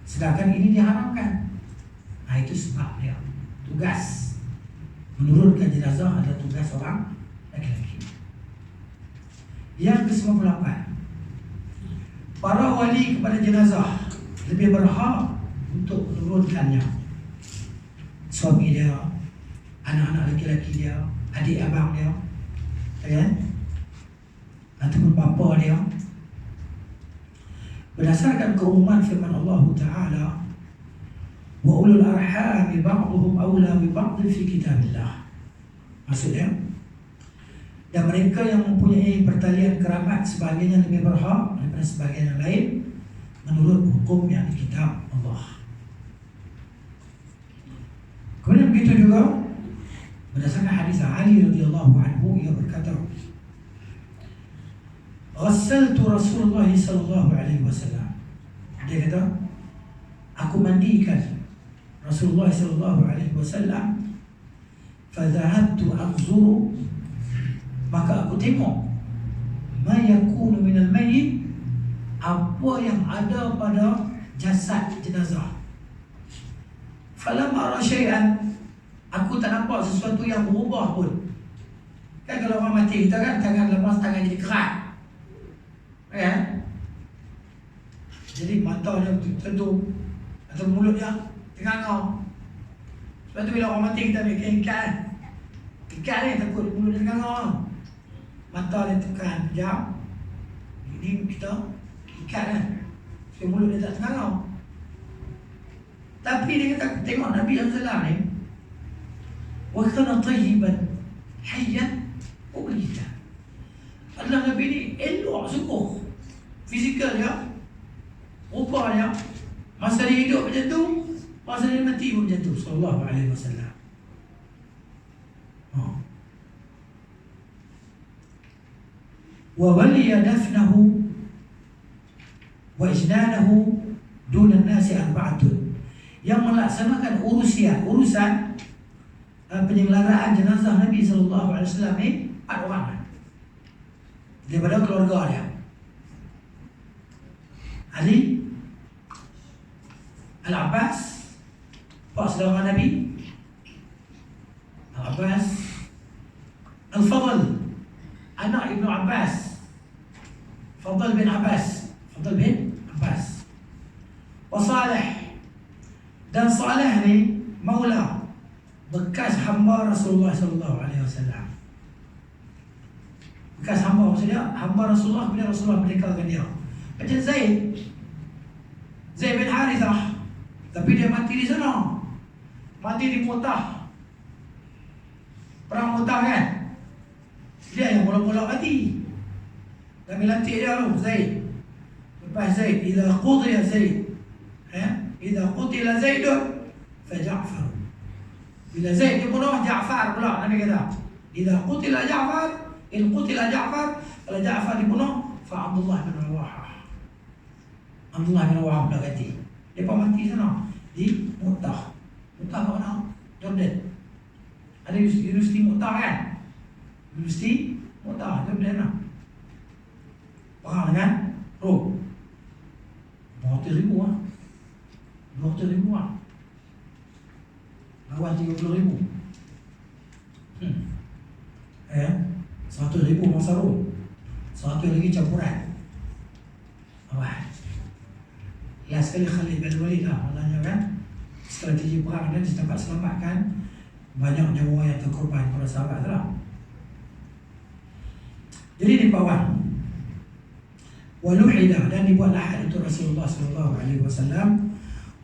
Sedangkan ini diharamkan. Nah, itu sebab dia. Tugas menurunkan jenazah adalah tugas orang lelaki. Yang ke-98, para wali kepada jenazah lebih berhak untuk menurunkannya. Suami dia, anak-anak lelaki dia, adik abang dia, kan? Ataupun bapa dia. Berdasarkan keumuman firman Allah Ta'ala, wa ulul arhami ba'duhum awla bi ba'd fi kitabillah. Maksudnya, dan mereka yang mempunyai pertalian kerabat sebahagiannya lebih berhak daripada sebahagian yang lain menurut hukum yang di kitab Allah. Kemudian begitu juga berdasarkan hadis Ali radhiyallahu anhu, ia berkata, "Ghassaltu Rasulullah sallallahu alaihi wasallam." Dia kata, aku mandikan Rasulullah sallallahu alaihi wasallam. Fadhahabtu anzuru, maka aku tengok ma yakunu minal mayyit, apa yang ada pada jasad jenazah. Falam ara syai'an, aku tak nampak sesuatu yang berubah pun. Kan kalau orang mati kita kan tangan lepas, tangan jadi kerat, kan? Jadi matanya tertutup atau mulutnya terngangau. Sebab tu bila orang mati kita ambil ikat, ikat ni takut mulut dia terngangau, mata dia tekan sekejap, ini kita ikat kan supaya mulut dia tak terngangau. Tapi dia kata, tengok Nabi SAW ni, wa kana tayyiban hayyan wa mayitan. Adalah Nabi ni elok sungguh, fizikal dia, rupa dia, masa dia hidup macam tu, masa dia mati pun macam tu, sallallahu alaihi wasallam. Wa waliya dafnahu wa ijnanahu duna nasi arba'atun. Yang melaksanakan urusan penyelenggaraan jenazah Nabi sallallahu alaihi wasallam ni 4 orang daripada keluarga dia. Ali, Al-Abbas, pak saudara Nabi, Al-Abbas, Al-Fadl, anak Ibnu Abbas, Fadl bin Abbas, wa Saleh. Dan Saleh ni maula, bekas hamba Rasulullah sallallahu alaihi wasallam. Bekas hamba, maksudnya hamba Rasulullah bila Rasulullah merdekakan dia. Macam Zaid bin Harithah, tapi dia mati di sana, mati di Mu'tah, perang Mu'tah kan. Dia yang mula-mula mati. Kami lantik dia tu, Zaid. Lepas Zaid, idza qudiya Zaid, idza qutila Zaidun fa Ja'far. Bila Zaid dibunuh, Ja'far pula Nabi kata. Idza qutila Ja'far, in qutila Ja'far, kalau Ja'far dibunuh, fa Abdullah bin Rawahah. Abdullah bin Rawahah pula ganti. Dia pun mati sana di Mu'tah. Mu'tah kat mana? Jordan. Ada universiti Mu'tah kan? Universiti Mu'tah, Jordan lah. Faham kan? Oh, 200,000 lah. 200,000 lah. Lawan 30,000. 100,000 orang sarung. 100 lagi campuran. Awal. Last sekali Khalid bin Walid lah maknanya kan. Strategi perang dia dapat selamatkan banyak nyawa yang terkorban para sahabat tu lah. Jadi di bawah waluhida, dan dibuatlah had untuk Rasulullah SAW,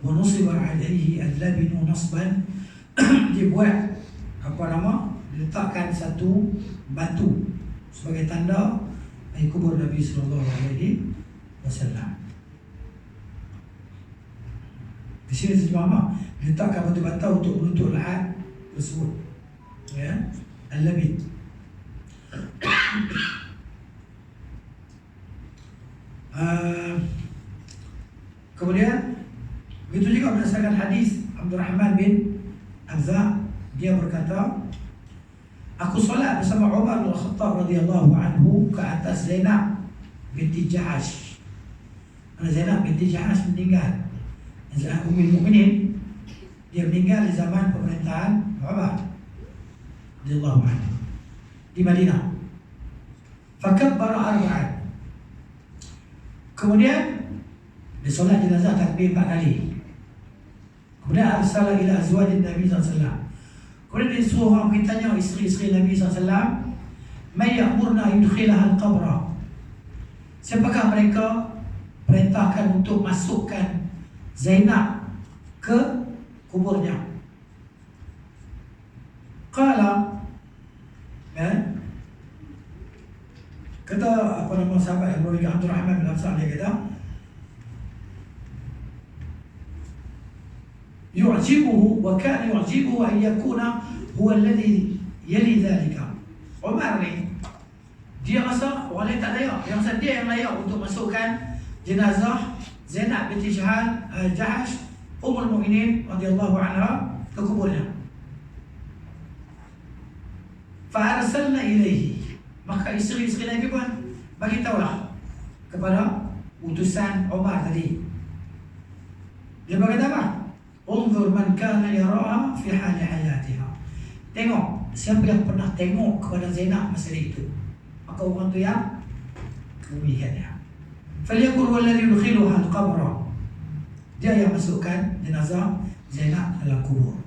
wa nusiba alaihi al-labinu nasban, dibuat diletakkan satu batu sebagai tanda bagi kubur Nabi SAW. Di sini terjemah apa? Diletakkan batu-batu untuk menutup lahat tersebut. Ya, al-labid. Kemudian begitu juga berdasarkan hadis Abdul Rahman bin Abza, dia berkata, aku solat bersama Umar bin Khattab radhiyallahu anhu ke atas Zainab binti Jahash. Zainab binti Jahash meninggal, Ummul Mukminin, dia meninggal di zaman pemerintahan Umar radhiyallahu anhu di Madinah. Fakabbara arba'an. Kemudian dia solat jenazah takbir 4 kali. Kemudian arsala ila azwajin Nabi SAW. Kemudian dia suruh orang pergi tanya isteri-isteri Nabi SAW, may ya'murna yudkhilaha al-qabra. Siapakah mereka perintahkan untuk masukkan Zainab ke kuburnya? Qala, kata sahabat yang berikan Abdul Rahman bin Abza, dia kata, yu'jibuhu wa kana yu'jibuhu an yakuna huwa alladhi yali dhalika. Umar ni dia rasa orang lain tak layak, dia rasa dia yang layak untuk masukkan jenazah Zainab binti Jahash Ummul Mukminin radhiyallahu anha ke kuburnya. Fa arsalna ilaihi, maka isteri-isteri Nabi pun bagi tahulah kepada utusan Umar tadi. Dia berkata apa? Unzur man kana yaraha fi hali hayatiha. Tengok siapa yang pernah tengok kepada Zainab masa itu, maka orang tu yang kemuliaannya. Falyakun walladhi yudkhiluha al-qabra, dia yang masukkan jenazah Zainab dalam kubur.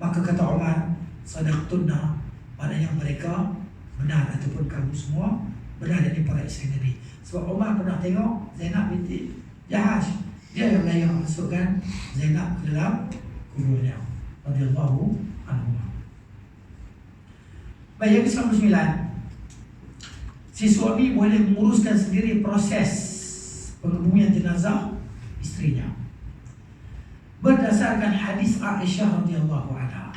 Maka kata Umar, sadaqtunna, maknanya mereka benar, ataupun kamu semua benar dari para isteri Nabi. Sebab Umar pernah tengok Zainab binti Jahash, dia yang layak masukkan Zainab ke dalam kuburnya radhiyallahu anhu. Baik, yang ke-99, si suami boleh menguruskan sendiri proses pengebumian jenazah istrinya berdasarkan hadis Aisyah radhiyallahu anha.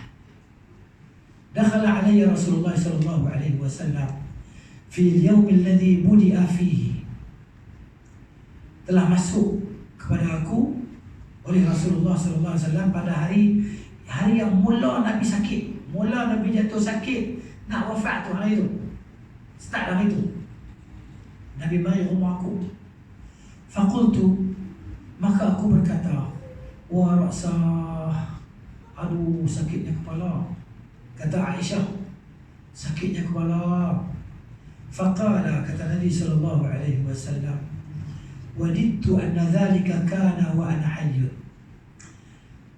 Dakhala alayya Rasulullah sallallahu alaihi wasallam fi al-yawm alladhi budi'a fihi, telah masuk kepada aku oleh Rasulullah sallallahu alaihi wasallam pada hari yang mula Nabi sakit, mula Nabi jatuh sakit, nak wafat tu, hari itu, start hari itu Nabi mari rumah aku. Faqultu, maka aku berkata, wa ra'sah, aduh sakitnya kepala. Kata Aisyah, sakitnya kepala. Faqala, kata Nabi sallallahu alaihi wasallam, wadidtu anna dhalika kana wa ana hayyun.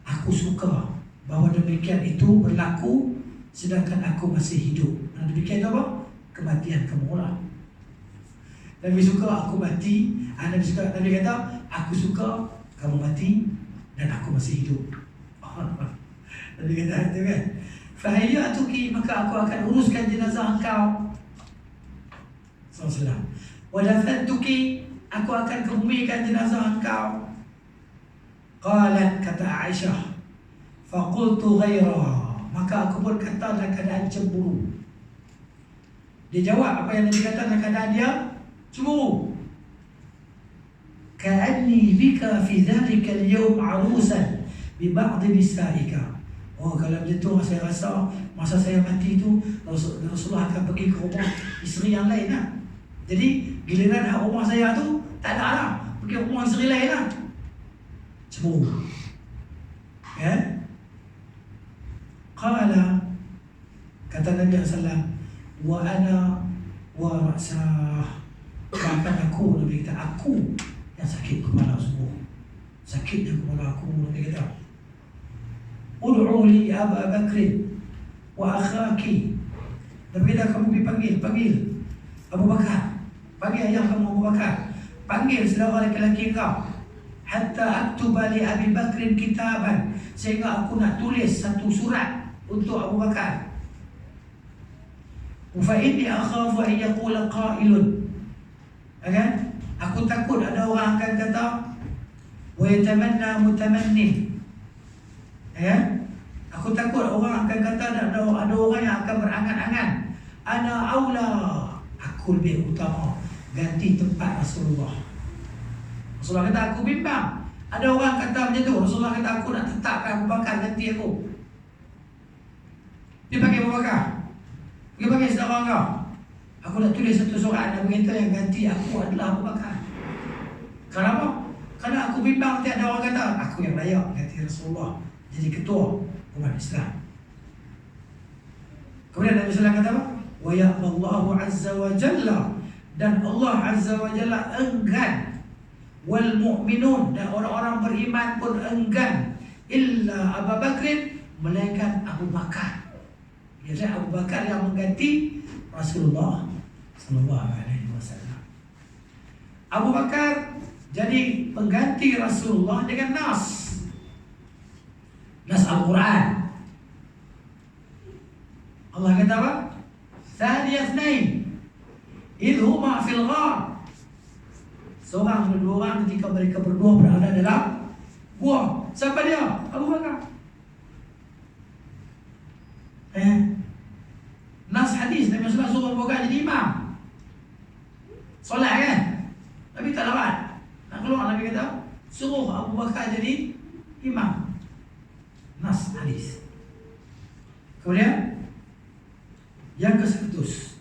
Aku suka bahawa demikian itu berlaku sedangkan aku masih hidup. Dan demikian apa? Kematian kamu lah. Nabi suka aku mati, Nabi kata aku suka kamu mati dan aku masih hidup. Nabi kata itu kan. Fahayyatuki, maka aku akan uruskan jenazah engkau sallallahu. Wadafantuki, aku akan kebumikan jenazah engkau. Qalat, kata Aisyah, faqultu ghaira, maka aku pun kata dalam keadaan cemburu. Dia jawab apa yang dia kata dalam keadaan dia cemburu. Ka'anni bika fi dhalika al-yawm 'arusan bi ba'd nisa'ika. Oh, kalau macam tu saya rasa masa saya mati tu Rasulullah akan pergi ke rumah isteri yang lain lah. Jadi giliran hak rumah saya tu Tak ada lah, pergi rumah isteri lain lah. Cemburu. Ya. Qala, kata Nabi SAW, wa ana wa ra'sah. Bahkan aku, Nabi kata, aku yang sakit kepala semua. Sakitnya kepala aku, Nabi kata. Ud'u li Aba Bakr wa akhaki. Nabi kata, kamu pergi panggil Abu Bakar. Panggil ayah kamu Abu Bakar. Panggil saudara lelaki kau. Hatta aktuba li Abi Bakrin kitaban. Sehingga aku nak tulis satu surat untuk Abu Bakar. Fa inni akhafu an yaqula qailun. Kan? Aku takut ada orang akan kata wa yatamanna mutamannin. Ya? Aku takut orang akan kata ada orang yang akan berangan-angan. Ana aula, aku lebih utama ganti tempat Rasulullah. Rasulullah kata aku bimbang. Ada orang kata macam tu. Rasulullah kata aku nak tetapkan Abu Bakar ganti aku. Dia panggil Abu Bakar. Dia panggil saudara kau. Aku nak tulis satu surat dan berita yang ganti aku adalah Abu Bakar. Kenapa? Kerana aku bimbang nanti ada orang kata aku yang layak ganti Rasulullah jadi ketua umat Islam. Kemudian Nabi SAW kata apa? Wa ya'allahu azza wa jalla, dan Allah azza wa jalla enggan, wal mu'minun, dan orang-orang beriman pun enggan, illa Abu Bakrin, melainkan Abu Bakar. Jadi Abu Bakar yang mengganti Rasulullah sallallahu alaihi wasallam. Abu Bakar jadi pengganti Rasulullah dengan nas Al-Quran. Allah kata apa? Thaniya ithnain idh huma fil ghar. Seorang atau dua orang ketika mereka berdua berada dalam gua. Siapa dia? Abu Bakar. Nas hadis Nabi SAW suruh Abu Bakar jadi imam solat kan? Nabi tak lawat. Nak keluar Nabi kata suruh Abu Bakar jadi imam. Nas hadis. Kemudian yang ke-100,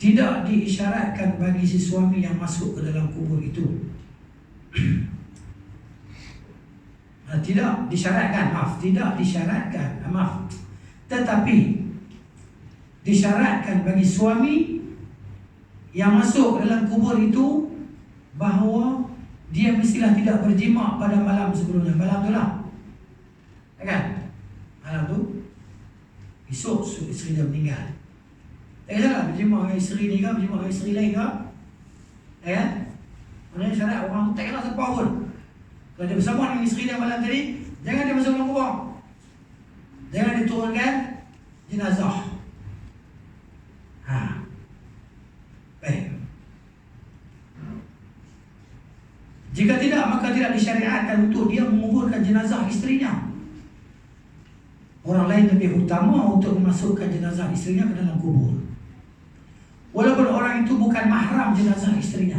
tidak diisyaratkan bagi si suami yang masuk ke dalam kubur itu. Tidak disyaratkan, tetapi disyaratkan bagi suami yang masuk ke dalam kubur itu bahawa dia mestilah tidak berjima pada malam sebelumnya. Malam tu lah, kan? Malam tu esok isteri dah meninggal. Tak kisahlah berjima dengan isteri ni ke, berjima dengan isteri lain ke, kan? Maksudnya syarat orang tak kena siapa pun. Kalau dia bersama dengan isteri dia malam tadi, jangan dia masuk dalam kubur. Jangan diturunkan jenazah. Baik. Jika tidak, maka tidak disyariatkan untuk dia menguburkan jenazah isterinya. Orang lain lebih utama untuk memasukkan jenazah isterinya ke dalam kubur, walaupun orang itu bukan mahram jenazah isterinya,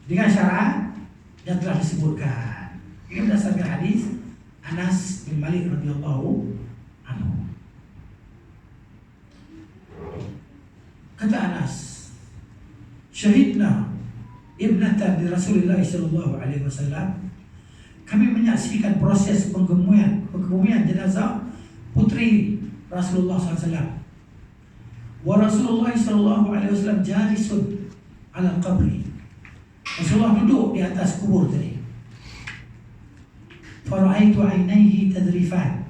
dengan syarat yang telah disebutkan. Ini berdasarkan hadis Anas bin Malik radhiyallahu anhu. Kata Anas, syahidna ibnatan di Rasulullah sallallahu alaihi wasallam, kami menyaksikan proses penggemuyan jenazah putri Rasulullah SAW. Wa Rasulullah sallallahu alaihi wasallam jalisun ala qabri. Rasulullah duduk di atas kubur tadi. Fara'aitu ainaihi tadrifan.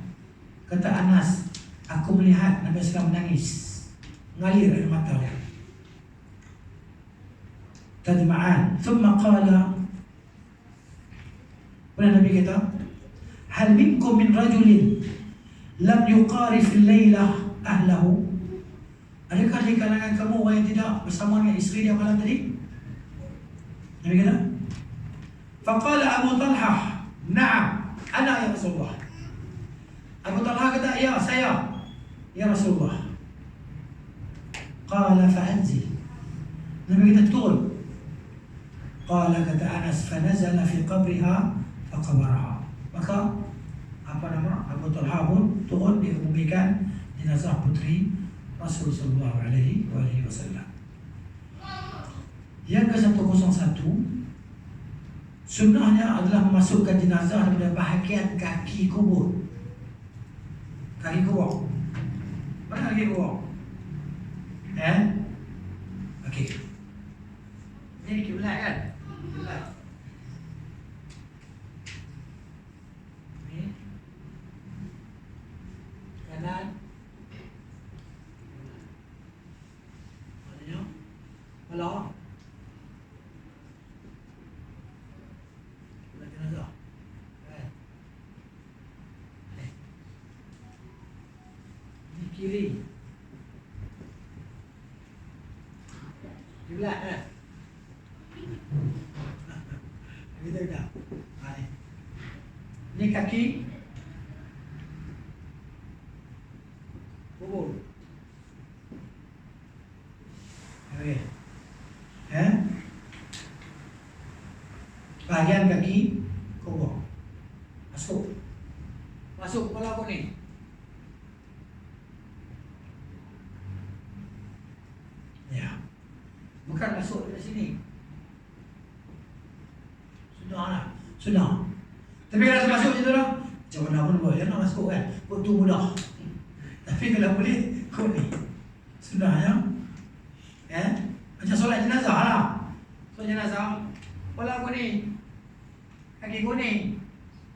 Kata Anas, aku melihat Nabi SAW menangis, mengalir air mata dia. Tadma'an. Thumma qala, kemudian Nabi kata, hal minkum min rajulin lam yuqarif al-laylah ahlahu. Adakah di kalangan kamu orang yang tidak bersama dengan isteri dia malam tadi? Nabi kata, faqala Abu Talha, na'am, ana ya Rasulullah. Abu Talha kata, ya saya, ya Rasulullah. Qala fa'anzil. Nabi kata, turun. Qala, kata Anas, fanazala fi qabriha faqabaraha. Maka Abu Talha pun turun diumikan jenazah putri Rasul sallallahu alaihi wasallam. Yang ke-101, sunnahnya adalah memasukkan jenazah daripada bahagian kaki kubur. Kaki kubur. Mana kaki kubur? Okey. Ini kiblat kan? Kiblat. Ni. Kanan. Mana? Belah. Kiblat jenazah. Ini kiri. Kiblat Gitu tak? Ni kaki kubur. Okey. Bahagian kaki kubur. Masuk kepala aku ni. Ya. Bukan masuk dari sini. Sudah. Tapi kalau masuk je tu lah. Macam mana pun boleh nak masuk kan. Betul mudah. Tapi kalau boleh, kau ni. Sudah ya. Macam solat jenazah lah. Solat jenazah. Kepala aku ni. Kaki aku ni.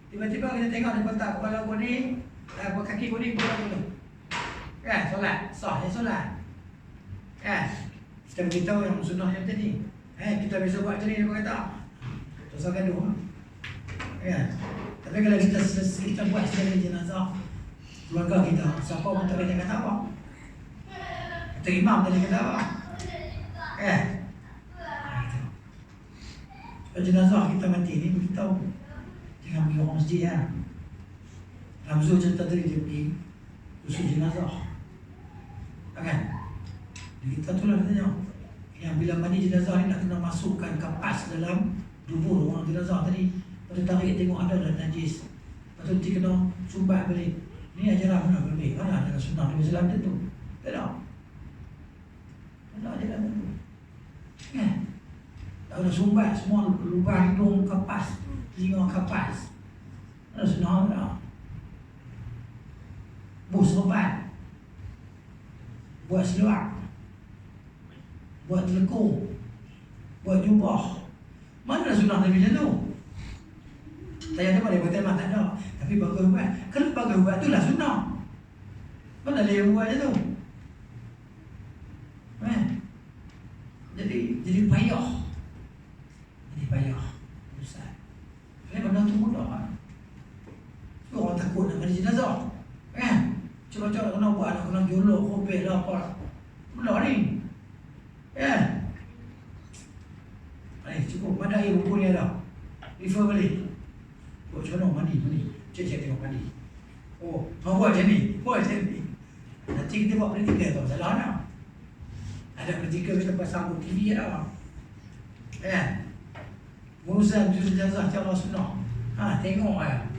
Tiba-tiba kita tengok di kotak kepala aku ni. Kaki aku ni kepala aku ni. Kan solat. Sah je solat. Kan. Kita beritahu yang sunnahnya macam ni. Kita biasa buat macam ni, dia kata dosa gaduh. Ya. Tapi kalau kita buat sekali jenazah keluarga kita, siapa pun tak boleh kata apa. Kita imam tadi kata apa. Gitu. Kalau jenazah kita mati ni, beritahu jangan pergi orang masjid ya. Ramzul cerita tadi dia pergi usul jenazah. Kan? Kita tu lah katanya, yang bila mandi jenazah ni nak kena masukkan kapas dalam dubur orang jenazah tadi. Lepas tu tarik tengok ada najis. Lepas tu nanti kena sumbat balik. Ni ajaran mana boleh? Mana ada sunnah Nabi Sallam tu? Tak ada. Tak ada ajaran tu. Kan? Tak ada sumbat semua lubang hidung kapas, telinga kapas. Ada sunnah tak? Bus obat. Buat seluar. Buat telekung. Buat jubah. Mana sunnah Nabi macam tu? Saya ada pada betul tak ada. Tapi bagai ubat. Kalau bagai ubat tu lah sunnah. Mana dia buat je tu? Jadi payah. Ustaz. Ini benda tu mudah. Orang takut nak mandi jenazah. Cuba-cuba kena buat, nak kena jolok, kopek lah apa. Benda ni. Cukup pada air buku ni ada. Refer balik. Buat macam mana mandi. Cek tengok mandi. Oh, buat macam ni. Nanti kita buat praktikal tu. Salah tak? Ada praktikal kita pasang TV dah. Urusan juz jenazah cara sunnah. Tengok lah.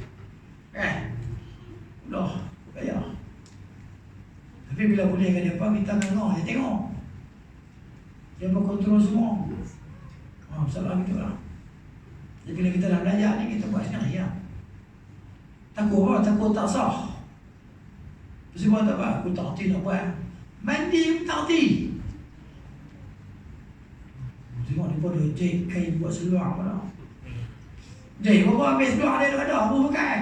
Udah, payah. Tapi bila boleh kan dia apa, kita ngangah dia tengok. Dia berkontrol semua. Masalah gitu lah. Jadi bila kita nak belajar ni, kita buat sendiri ya. Takut apa? Takut tak sah. Sebab tak apa? Aku tak hati nak buat. Mandi tak hati. Tengok dia pada jahit kain buat seluar apa dah. Jahit berapa habis seluar dia dah ada. Apa pakai?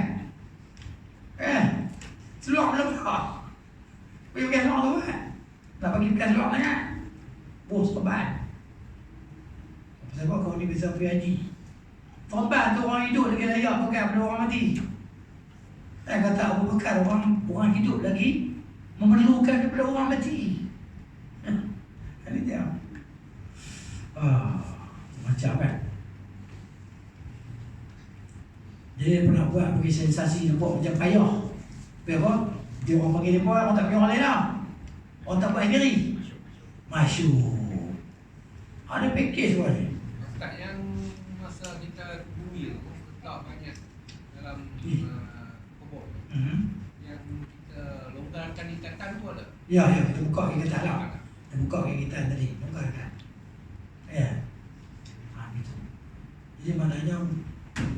Seluar melekat. Pergi pakai seluar tu kan? Tak bagi pakai seluar kan? Bos terbang. Sebab kau ni bisa pergi haji. Terbang tu orang hidup lagi layak pakai pada orang mati. Saya kata Abu Bakar, orang hidup lagi memerlukan daripada orang mati. Ini dia. Macam kan. Jadi dia pernah buat bagi sensasi, nampak macam payah. Apa? Dia orang panggil dia buat, orang tak panggil orang lain lah. Orang tak buat sendiri. Masyur. Ada package buat ni. Ustaz, yang masa kita bumi tu letak banyak dalam kubur yang kita longgarkan ikatan tu ada? Ya, kita buka ikatan lah. Kita buka ikatan tadi, longgarkan. Jadi maknanya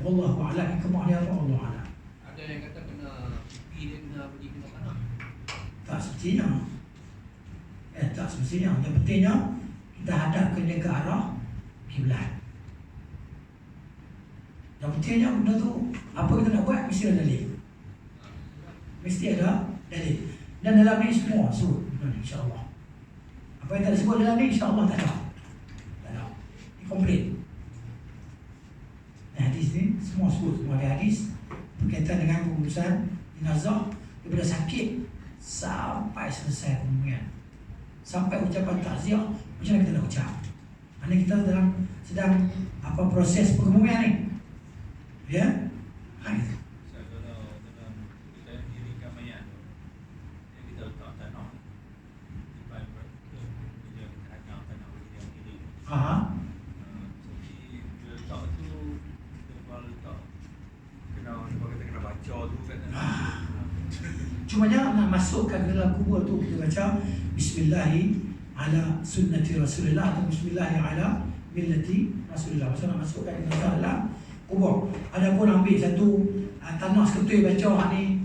Wallahu a'lam, kemaknanya apa Allah a'lam. Ada yang kata kena pergi dia kena pergi kena tanah. Tak semestinya. Tak semestinya. Yang pentingnya kita hadapkan dia ke arah kiblat. Yang pentingnya benda tu apa kita nak buat mesti ada dalil. Mesti ada dalil. Dan dalam ni semua sebut insya-Allah. Apa yang tak disebut dalam ni insya-Allah tak ada. Tak ada. Ini komplit. Hadis ni semua sebut, semua ada hadis berkaitan dengan pengurusan jenazah daripada sakit sampai selesai pemulihan, sampai ucapan takziah macam mana kita nak ucap. Mana kita sedang apa proses pengemumian ni, ya? Gitu. Aha. Cumanya nak masukkan ke dalam kubur tu kita baca Bismillahi ala sunnati Rasulillah atau Bismillahi ala millati Rasulillah. Maksudnya nak masukkan ke dalam kubur. Adapun ambil satu tanah seketui baca ni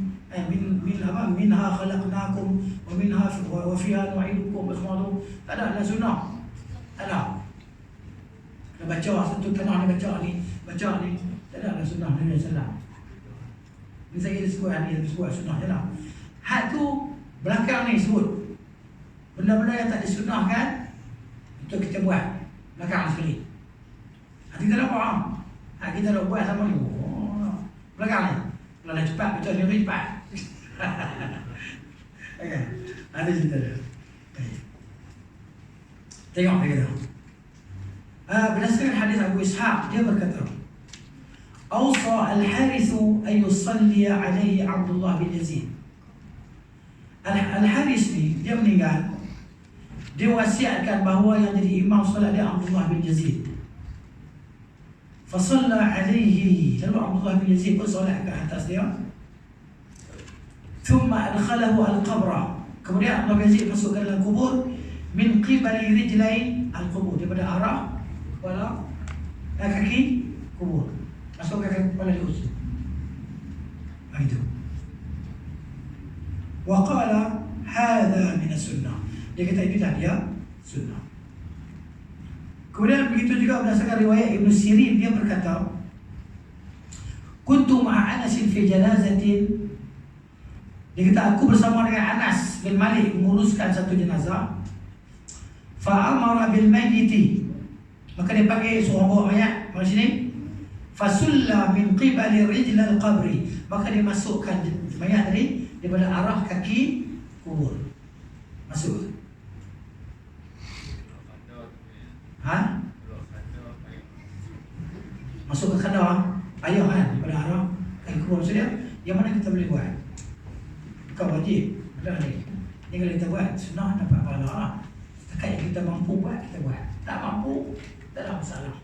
minha khalaqnakum wa minha wa fiha nu'idukum semua tu tak ada dalam sunnah. Tak ada. Kena baca satu tanah ni baca ni tak ada dalam sunnah Nabi sallallahu. Ini saya sebut hadis sebut sunnah je lah. Had tu belakang ni sebut benda-benda yang tak disunahkan itu kita buat belakang sekali. Kita nak faham. Kita nak buat sama ni. Belakang ni. Kalau dah cepat kita lebih cepat. Okey. Ada cerita dia. Tengok dia kata. Berdasarkan hadis Abu Ishaq dia berkata Awsa al-Harith an yusalli alaihi Abdullah bin Yazid. Al-Harith ni dia meninggal, dia wasiatkan bahawa yang jadi imam solat dia Abdullah bin Yazid. Fasalla alaihi, lalu Abdullah bin Yazid pun solat ke atas dia. Thumma adkhalahu al-qabra, kemudian Abdullah bin Yazid masuk ke dalam kubur min qibali rijlain al-qubur, daripada arah kepala kaki kubur, masuk ke kepala dia usul. Itu. Wa qala hadha min as-sunnah. Dia kata ini dah dia sunnah. Kemudian begitu juga berdasarkan riwayat Ibn Sirin dia berkata, kuntu ma'a Anas fi janazatin. Dia kata aku bersama dengan Anas bin Malik menguruskan satu jenazah. Fa amara bil mayyiti. Maka dia panggil suruh bawa mayat mari sini. Fasulla min qibali rijl al-qabri. Maka dia masukkan mayat tadi daripada arah kaki kubur. Masuk. Ha? Masuk ke kandar payah kan daripada arah kaki kubur. Maksudnya yang mana kita boleh buat? Bukan wajib. Betul ni. Ini kalau kita buat sunnah dapat pahala. Setakat yang kita mampu buat, kita buat. Tak mampu, tak ada masalah.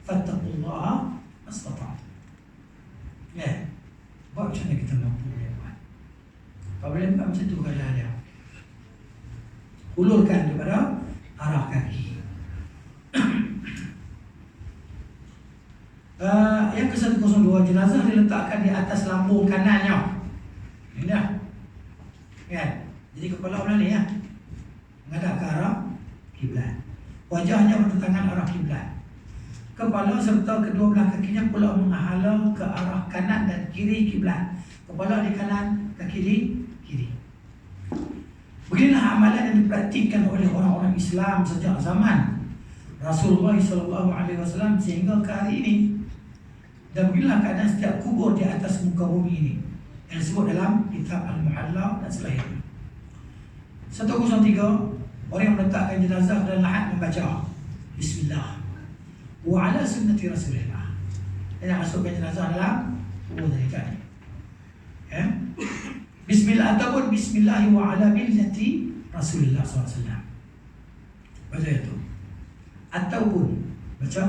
Fattaqullaha mastata'tum. Ya. Buat macam mana kita mampu buat. Apabila buat macam tu kalau ada. Ulurkan daripada arah kaki. Yang ke-102 jenazah diletakkan di atas lambung kanannya. Ini dah. Kan? Jadi kepala belah ni ya. Menghadap ke arah kiblat. Wajahnya bertentangan arah kiblat. Kepala serta kedua belah kakinya pula menghala ke arah kanan dan kiri kiblat. Kepala di kanan, kaki di kiri. Beginilah amalan yang dipraktikkan oleh orang-orang Islam sejak zaman Rasulullah SAW sehingga ke hari ini. Dan beginilah keadaan setiap kubur di atas muka bumi ini yang disebut dalam kitab Al-Muhalla dan selainnya. 103, orang yang meletakkan jenazah dan lahat membaca Bismillah wa ala sunnati Rasulillah. Dia masukkan jenazah dalam kubur tadi kan. Ya. Bismillah ataupun Bismillah wa ala millati Rasulillah SAW. Baca itu. Ataupun baca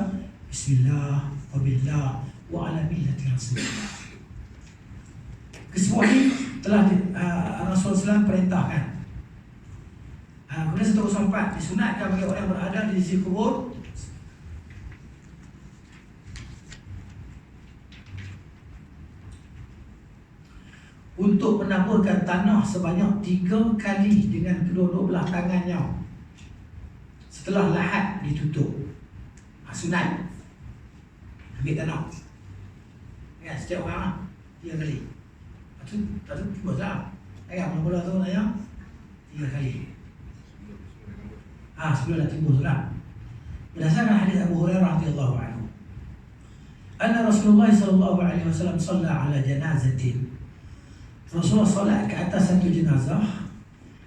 Bismillah wa billah wa ala millati Rasulillah. Kesemua ini telah Rasulullah SAW perintahkan. Kemudian 104 disunatkan bagi orang yang berada di sisi kubur untuk menaburkan tanah sebanyak 3 kali dengan kedua-dua belah tangannya setelah lahat ditutup. Sunat ambil tanah ya, setiap orang 3 kali. Lepas tu tembus lah. Mula-mula tu nanya 3 kali. Sebelum dah timbul lah. Berdasarkan hadis Abu Hurairah radhiyallahu anhu, anna Rasulullah sallallahu alaihi wasallam shalla ala janazatin. Rasulullah salat ke atas satu jenazah,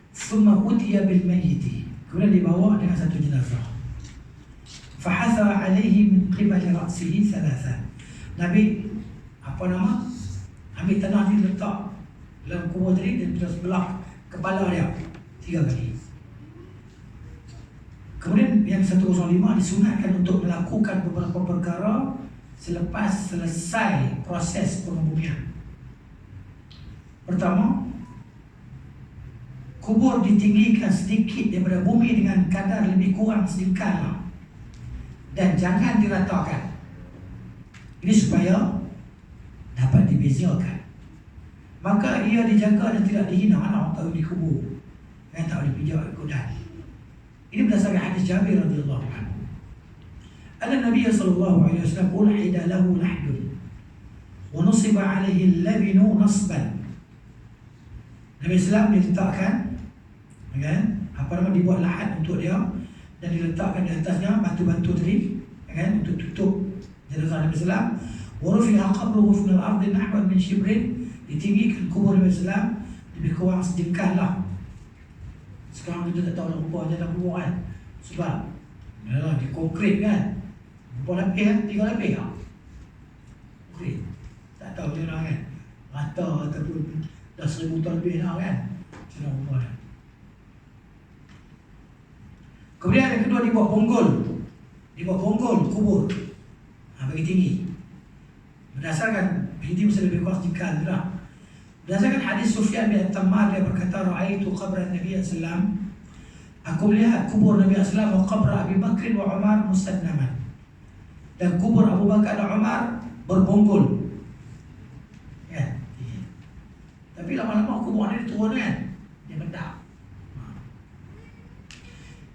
thumma utiya bil mayyit. Kemudian dibawa dengan satu jenazah. Fahatha alaihi min qibali ra'sihi thalathan. Nabi ambil tanah ni letak dalam kubur tadi dan terus belah kepala dia 3 kali. Kemudian yang 105 disunatkan untuk melakukan beberapa perkara selepas selesai proses pengebumian. Pertama, kubur ditinggikan sedikit daripada bumi dengan kadar lebih kurang sedikit dan jangan diratakan. Ini supaya dapat dibezakan. Maka ia dijaga dan tidak dihina. Anak tak boleh kubur, tak boleh pijak kudan. Ini berdasarkan hadis Jabir radhiyallahu anhu. Anna Nabi sallallahu alaihi wasallam ulhida lahu lahdun wa nusiba alaihi al-labinu nasban. Nabi Islam diletakkan dibuat lahat untuk dia dan diletakkan di atasnya batu-batu tadi untuk tutup jenazah Nabi Islam. Wa rufi'a qabruhu fi al-ardi nahwan min shibrin. Ditinggikan kubur Nabi Islam lebih kurang sedikit lah. Sekarang kita tak tahu nak ubah jalan kubur kan, sebab di konkret kan, berapa lapis kan, 3 lapis kan konkret, tak tahu macam mana kan, rata ataupun dah 1000 tahun lebih dah kan, macam mana ubah kan. Kemudian yang kedua dibuat bonggol kubur bagi tinggi. Berdasarkan ini mesti lebih kuat sedikit lah. Berdasarkan hadis Sufyan bin Tammar, dia berkata, ra'aitu qabra Nabi sallallahu, aku melihat kubur Nabi sallallahu wa qabra Abi Bakr wa Umar musannaman, dan kubur Abu Bakar dan Umar berbonggol. Ya. Tapi lama-lama kubur ini turun kan, dia mendak.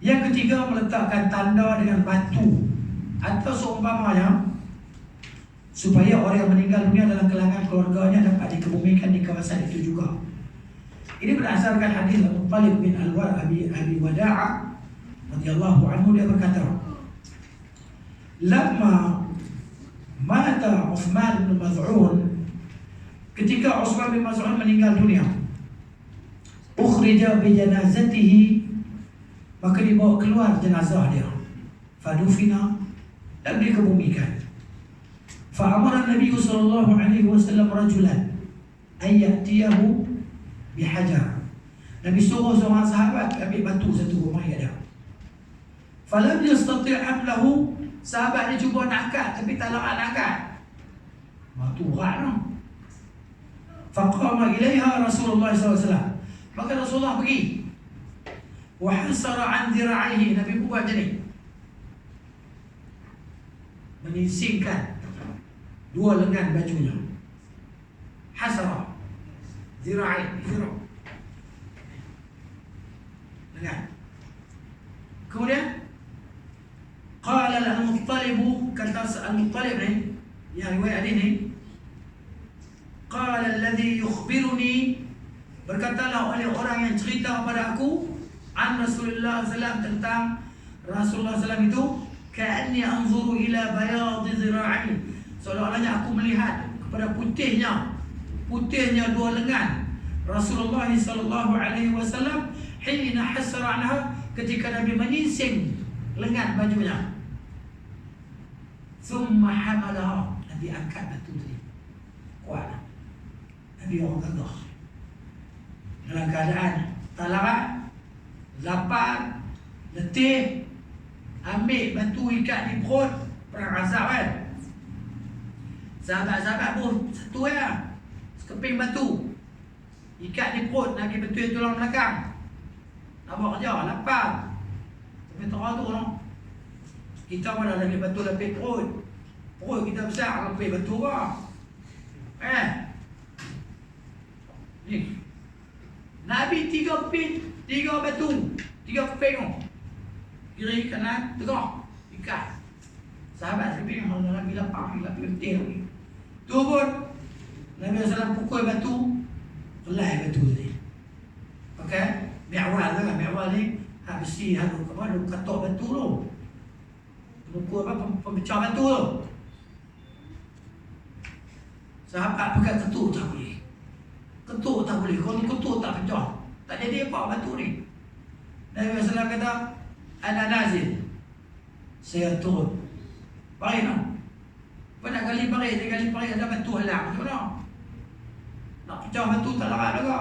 Yang ketiga, meletakkan tanda dengan batu atau seumpamanya supaya orang yang meninggal dunia dalam kalangan keluarganya dapat dikebumikan di kawasan itu juga. Ini berdasarkan hadis Abu Talib bin Abi Wada'ah radhiyallahu anhu, dia berkata, lamma mata Uthman bin Maz'un, ketika Uthman bin Maz'un meninggal dunia, ukhrija bi janazatihi, maka dibawa keluar jenazah dia, fadufina, dan dikebumikan. Fa'amara Nabi sallallahu alaihi wasallam rajulan ay ya'tiyahu bihajar. Nabi suruh seorang sahabat ambil batu satu rumah dia. Falam yastati' hamlahu, sahabat dia cuba nak angkat tapi tak larat nak angkat. Batu berat noh. Faqama ilaiha Rasulullah sallallahu alaihi wasallam. Maka Rasulullah pergi. Wa hasara an dhira'ihi, Nabi buat macam ni, menyisingkan 2 lengan bajunya. Hasara zira'i, lengan. Kemudian qala al-Muttalib, kata al-Muttalib ni yang riwayat ini, qala alladhi yukhbiruni, berkatalah oleh orang yang cerita kepada aku, an Rasulullah sallallahu, tentang Rasulullah sallallahu itu, ka'anni anzuru ila bayadi zira'i, seolah-olahnya aku melihat kepada putihnya 2 lengan Rasulullah sallallahu alaihi wasallam hina hasara anha, ketika Nabi menyingsing lengan bajunya. Thumma hamalaha, Nabi angkat batu tadi, kuat. Nabi orang gagah dalam keadaan tak larat, lapar, letih, ambil batu ikat di perut, perang azab kan. Sahabat-sahabat pun satu sekeping batu ikat di perut, nak pergi betul tulang belakang, nak buat kerja, lapar. Tapi terang tu noh, kita mana lagi batu lapis perut kita besar, lapis batu apa Ni. Nabi 3 batu, 3 pengong. Kiri kanan tegak, ikat. Sahabat sekali yang Nabi lapang, Nabi getir ni. Tu pun Nabi SAW pukul batu, kelai batu tadi. Pakai mi'wal tu kan, mi'wal ni hak besi, hak katok batu tu. Pukul apa, pemecah batu tu. Sahabat pakai ketuk tak boleh. Ketuk tak boleh, kalau ketuk tak pecah. Tak jadi apa batu ni. Nabi SAW kata, ana nazil, saya turun. Parit tak? Apa nak gali parit, dia gali parit ada batu halang. Macam mana? Nak pecah batu tak larat juga.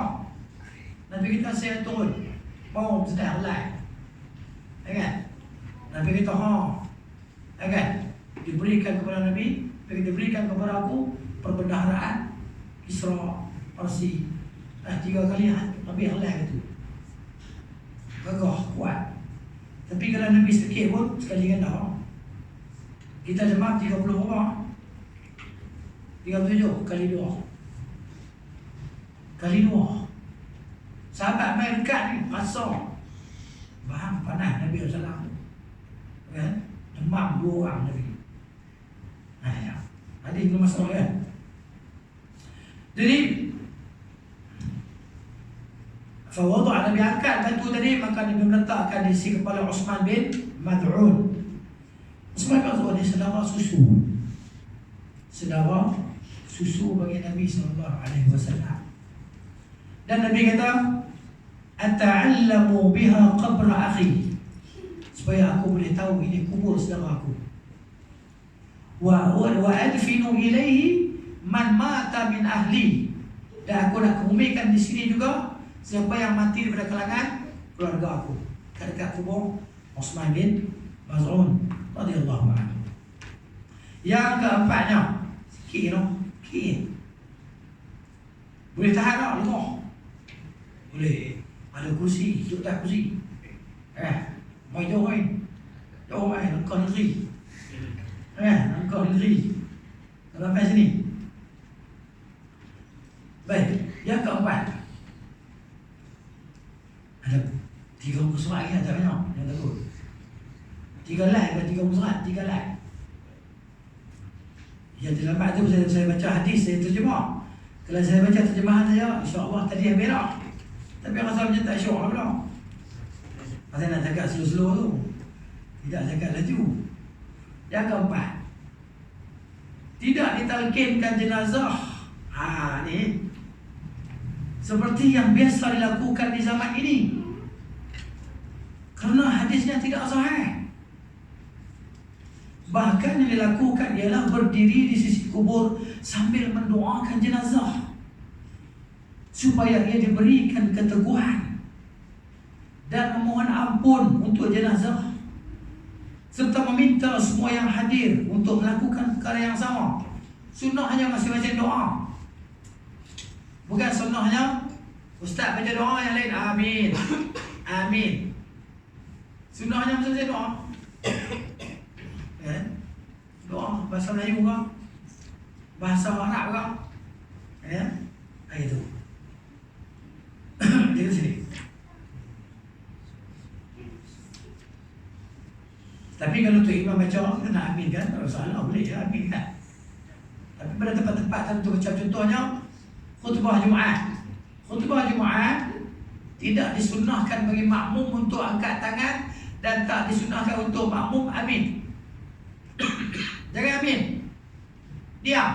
Nabi kita saya turun. Mau sedang halai. Kan? Nabi kita kan? Diberikan kepada Nabi, diberikan kepada aku perbendaharaan Kisra Parsi. 3 kali Nabi halai itu. Gagah, kuat. Tapi kalau Nabi sedikit pun sekali ganda. Kita jemaah 30 orang. 37 kali 2. Kali 2. Sahabat main dekat ni, pasang. Bahang panas Nabi SAW. Kan? Demam 2 orang Nabi. Ya. Hadis belum masalah kan? Jadi Fawadu' Nabi angkat batu tadi, maka Nabi meletakkan di sisi kepala Uthman bin Mad'un. Uthman bin Mad'un ni saudara susu. Saudara susu bagi Nabi SAW. Dan Nabi kata, ata'allamu biha qabra akhi, supaya aku boleh tahu ini kubur saudara aku. Wa adfinu ilaihi man mata min ahli, dan aku nak kebumikan di sini juga siapa yang mati daripada kalangan keluarga aku, dekat kubur Uthman bin Maz'un radhiyallahu anhu. Yang keempatnya, sikit. Boleh tahan tak rumah? Boleh. Ada kursi, duduk atas kursi. Mai jauh mai. Jauh mai, engkau negeri. Engkau negeri. Sampai sini. Baik, yang keempat. Ada 3 muka surat lagi, tak banyak yang takut. 3 like ke 3 muka surat, 3 like. Yang terlambat tu saya baca hadis, saya terjemah. Kalau saya baca terjemahan saya, insya-Allah tadi habis dah. Tapi rasa macam tak syok pula. Pasal nak cakap slow-slow tu, tidak cakap laju. Yang keempat, tidak ditalkinkan jenazah. Ni seperti yang biasa dilakukan di zaman ini, kerana hadisnya tidak sahih. Bahkan yang dilakukan ialah berdiri di sisi kubur sambil mendoakan jenazah supaya ia diberikan keteguhan dan memohon ampun untuk jenazah, serta meminta semua yang hadir untuk melakukan perkara yang sama. Sunnahnya masing-masing doa. Bukan sunnahnya ustaz baca doa yang lain amin. Amin. Sunnahnya masing-masing doa. Doa bahasa Melayu ke, bahasa Arab ke, itu. Dia sini. Tapi kalau tu imam baca, nak amin kan? Tak salah, boleh je amin kan? Tapi pada tempat-tempat tertentu, macam contohnya khutbah Jumaat. Khutbah Jumaat tidak disunnahkan bagi makmum untuk angkat tangan, dan tak disunnahkan untuk makmum amin. Jangan amin, diam.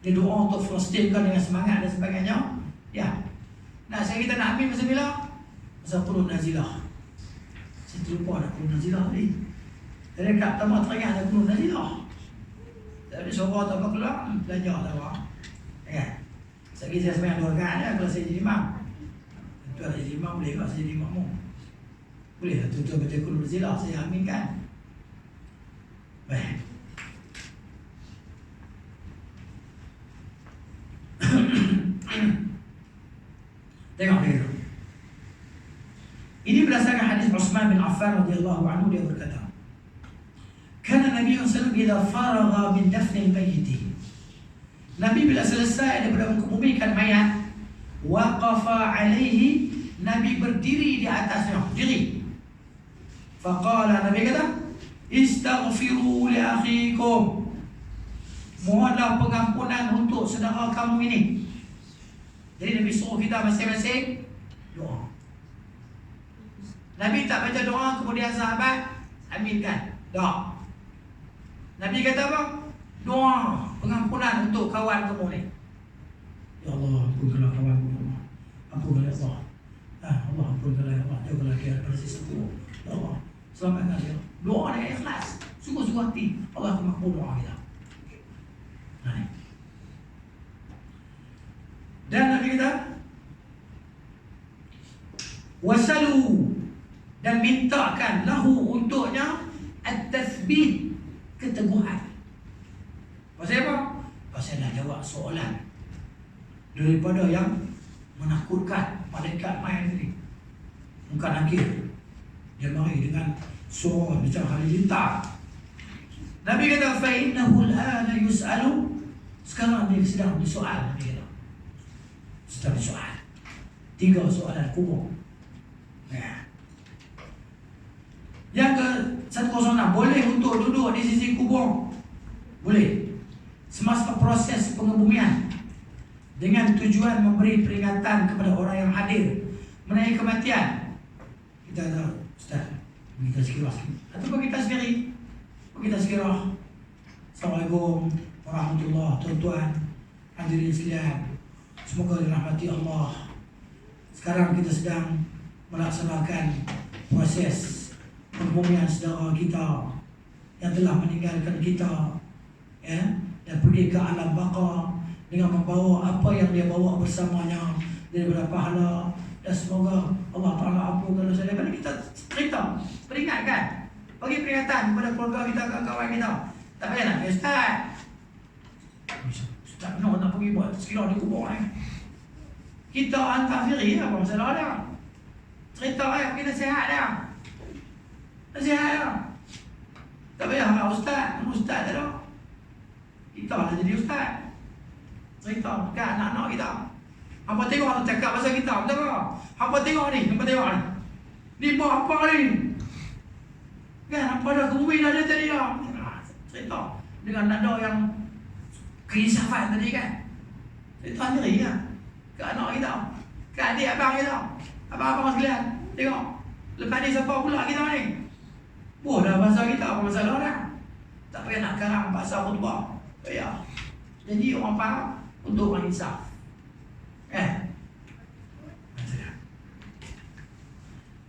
Dia doa untuk Palestin kan dengan semangat dan sebagainya. Ya. Nah, kita nak amin masa bila? Masa turun nazilah. Saya terlupa nak turun nazilah tadi. Jadi kat pertama teringat ada turun nazilah. Jadi suara tak keluar, belajar tak apa. Sekali saya sembahyang 2 rakaat je kalau saya jadi imam. Tentu ada jadi imam boleh tak saya jadi makmum? Boleh lah, tuan-tuan baca turun nazilah, saya aminkan. Baik. Tengok dia. Ini berdasarkan hadis Uthman bin Affan radhiyallahu anhu, dia berkata, "Kana Nabi sallallahu alaihi wasallam idza faragha min dafn al-mayyit Nabi bila selesai daripada mengebumikan mayat, waqafa alaihi, Nabi berdiri di atasnya, diri. Faqala, Nabi kata, istaghfiru li akhikum, mohonlah pengampunan untuk saudara kamu ini. Jadi Nabi suruh kita masing-masing doa. Nabi tak baca doa kemudian sahabat aminkan. Tak. Nabi kata apa? Doa pengampunan untuk kawan kamu ni. Ya Allah, ampunkanlah kawan kamu. Ampunkanlah ya Allah. Allah ampunkanlah ya Allah. Jauhkanlah dia daripada sisa buruk. Ya Allah, selamatkan dia. Doa dengan ikhlas, sungguh-sungguh hati, Allah akan makbul doa kita. Dan Nabi kata, wasalu, dan mintakan lahu untuknya at-tathbit, keteguhan. Pasal apa? Pasal nak jawab soalan daripada yang menakutkan. Malaikat main tadi muka nakir, dia mari dengan suara macam halilintar. Nabi kata, fa innahu al-ana yus'alu, sekarang dia sedang disoal. Nabi kata sedang disoal 3 soalan kubur. Yang ke 106, boleh untuk duduk di sisi kubur, boleh semasa proses pengebumian, dengan tujuan memberi peringatan kepada orang yang hadir mengenai kematian. Kita tahu, Ustaz, kita sekirah atau kita sendiri, kita sekirah. Assalamualaikum warahmatullahi, tuan-tuan hadirin sekalian, semoga dirahmati Allah. Sekarang kita sedang melaksanakan proses pengebumian saudara kita yang telah meninggalkan kita, ya, dan pergi ke alam baka dengan membawa apa yang dia bawa bersamanya daripada pahala. Dan semoga Allah Ta'ala ampunkan dosa daripada kita. Cerita, peringatkan, bagi peringatan kepada keluarga kita, kawan-kawan kita. Tak payah nak, Ustaz, Ustaz nak pergi buat sekirah di kubur ni. Kita hantar diri, apa masalah dia? Cerita kita sihat dia. Sihat dia. Tak payah nak Ustaz, Ustaz tak ada. Kita lah jadi Ustaz. Cerita ke anak-anak kita. Hampa tengok orang cakap pasal kita, betul tak? Hampa tengok ni, hampa tengok ni. Ni buat apa ni? Kan, hampa dah kemudian ada tadi dah. Cerita dengan nada yang keinsafan tadi kan. Cerita diri lah ke anak kita, ke adik abang kita, abang-abang sekalian. Tengok, lepas ni siapa pula kita ni? Buah dah bahasa kita, apa masalah dah? Tak payah nak karang bahasa khutbah. Ya. Jadi orang faham untuk orang insaf.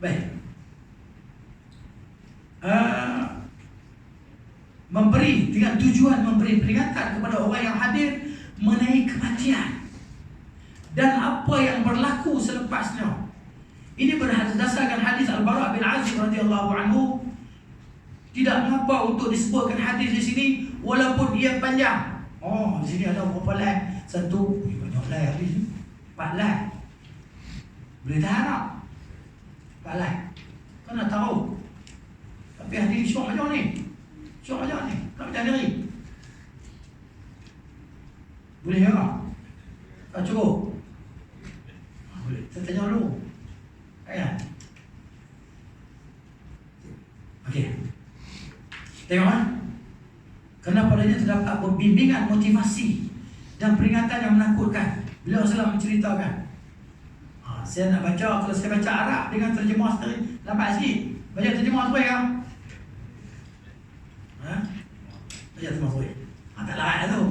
Baik. Memberi dengan tujuan memberi peringatan kepada orang yang hadir mengenai kematian dan apa yang berlaku selepasnya. Ini berdasarkan hadis Al-Bara' bin Azib radhiyallahu anhu. Tidak mengapa untuk disebutkan hadis di sini walaupun ia panjang. Oh, di sini ada berapa line? 1, banyak line hadis ni. 4 line. Boleh tahan tak? 4 line. Kau nak tahu. Tapi hadis syok macam ni. Syok macam ni. Tak macam diri. Boleh tak? Tak cukup? Boleh. Saya tanya dulu. Kan? Okey. Tengok kan? Kerana padanya terdapat bimbingan, motivasi dan peringatan yang menakutkan. Beliau selalu menceritakan. Saya nak baca, kalau saya baca Arab dengan terjemah sendiri, lambat sikit. Baca terjemah terbaik kan? Baca terjemah terbaik. Tak larat tu.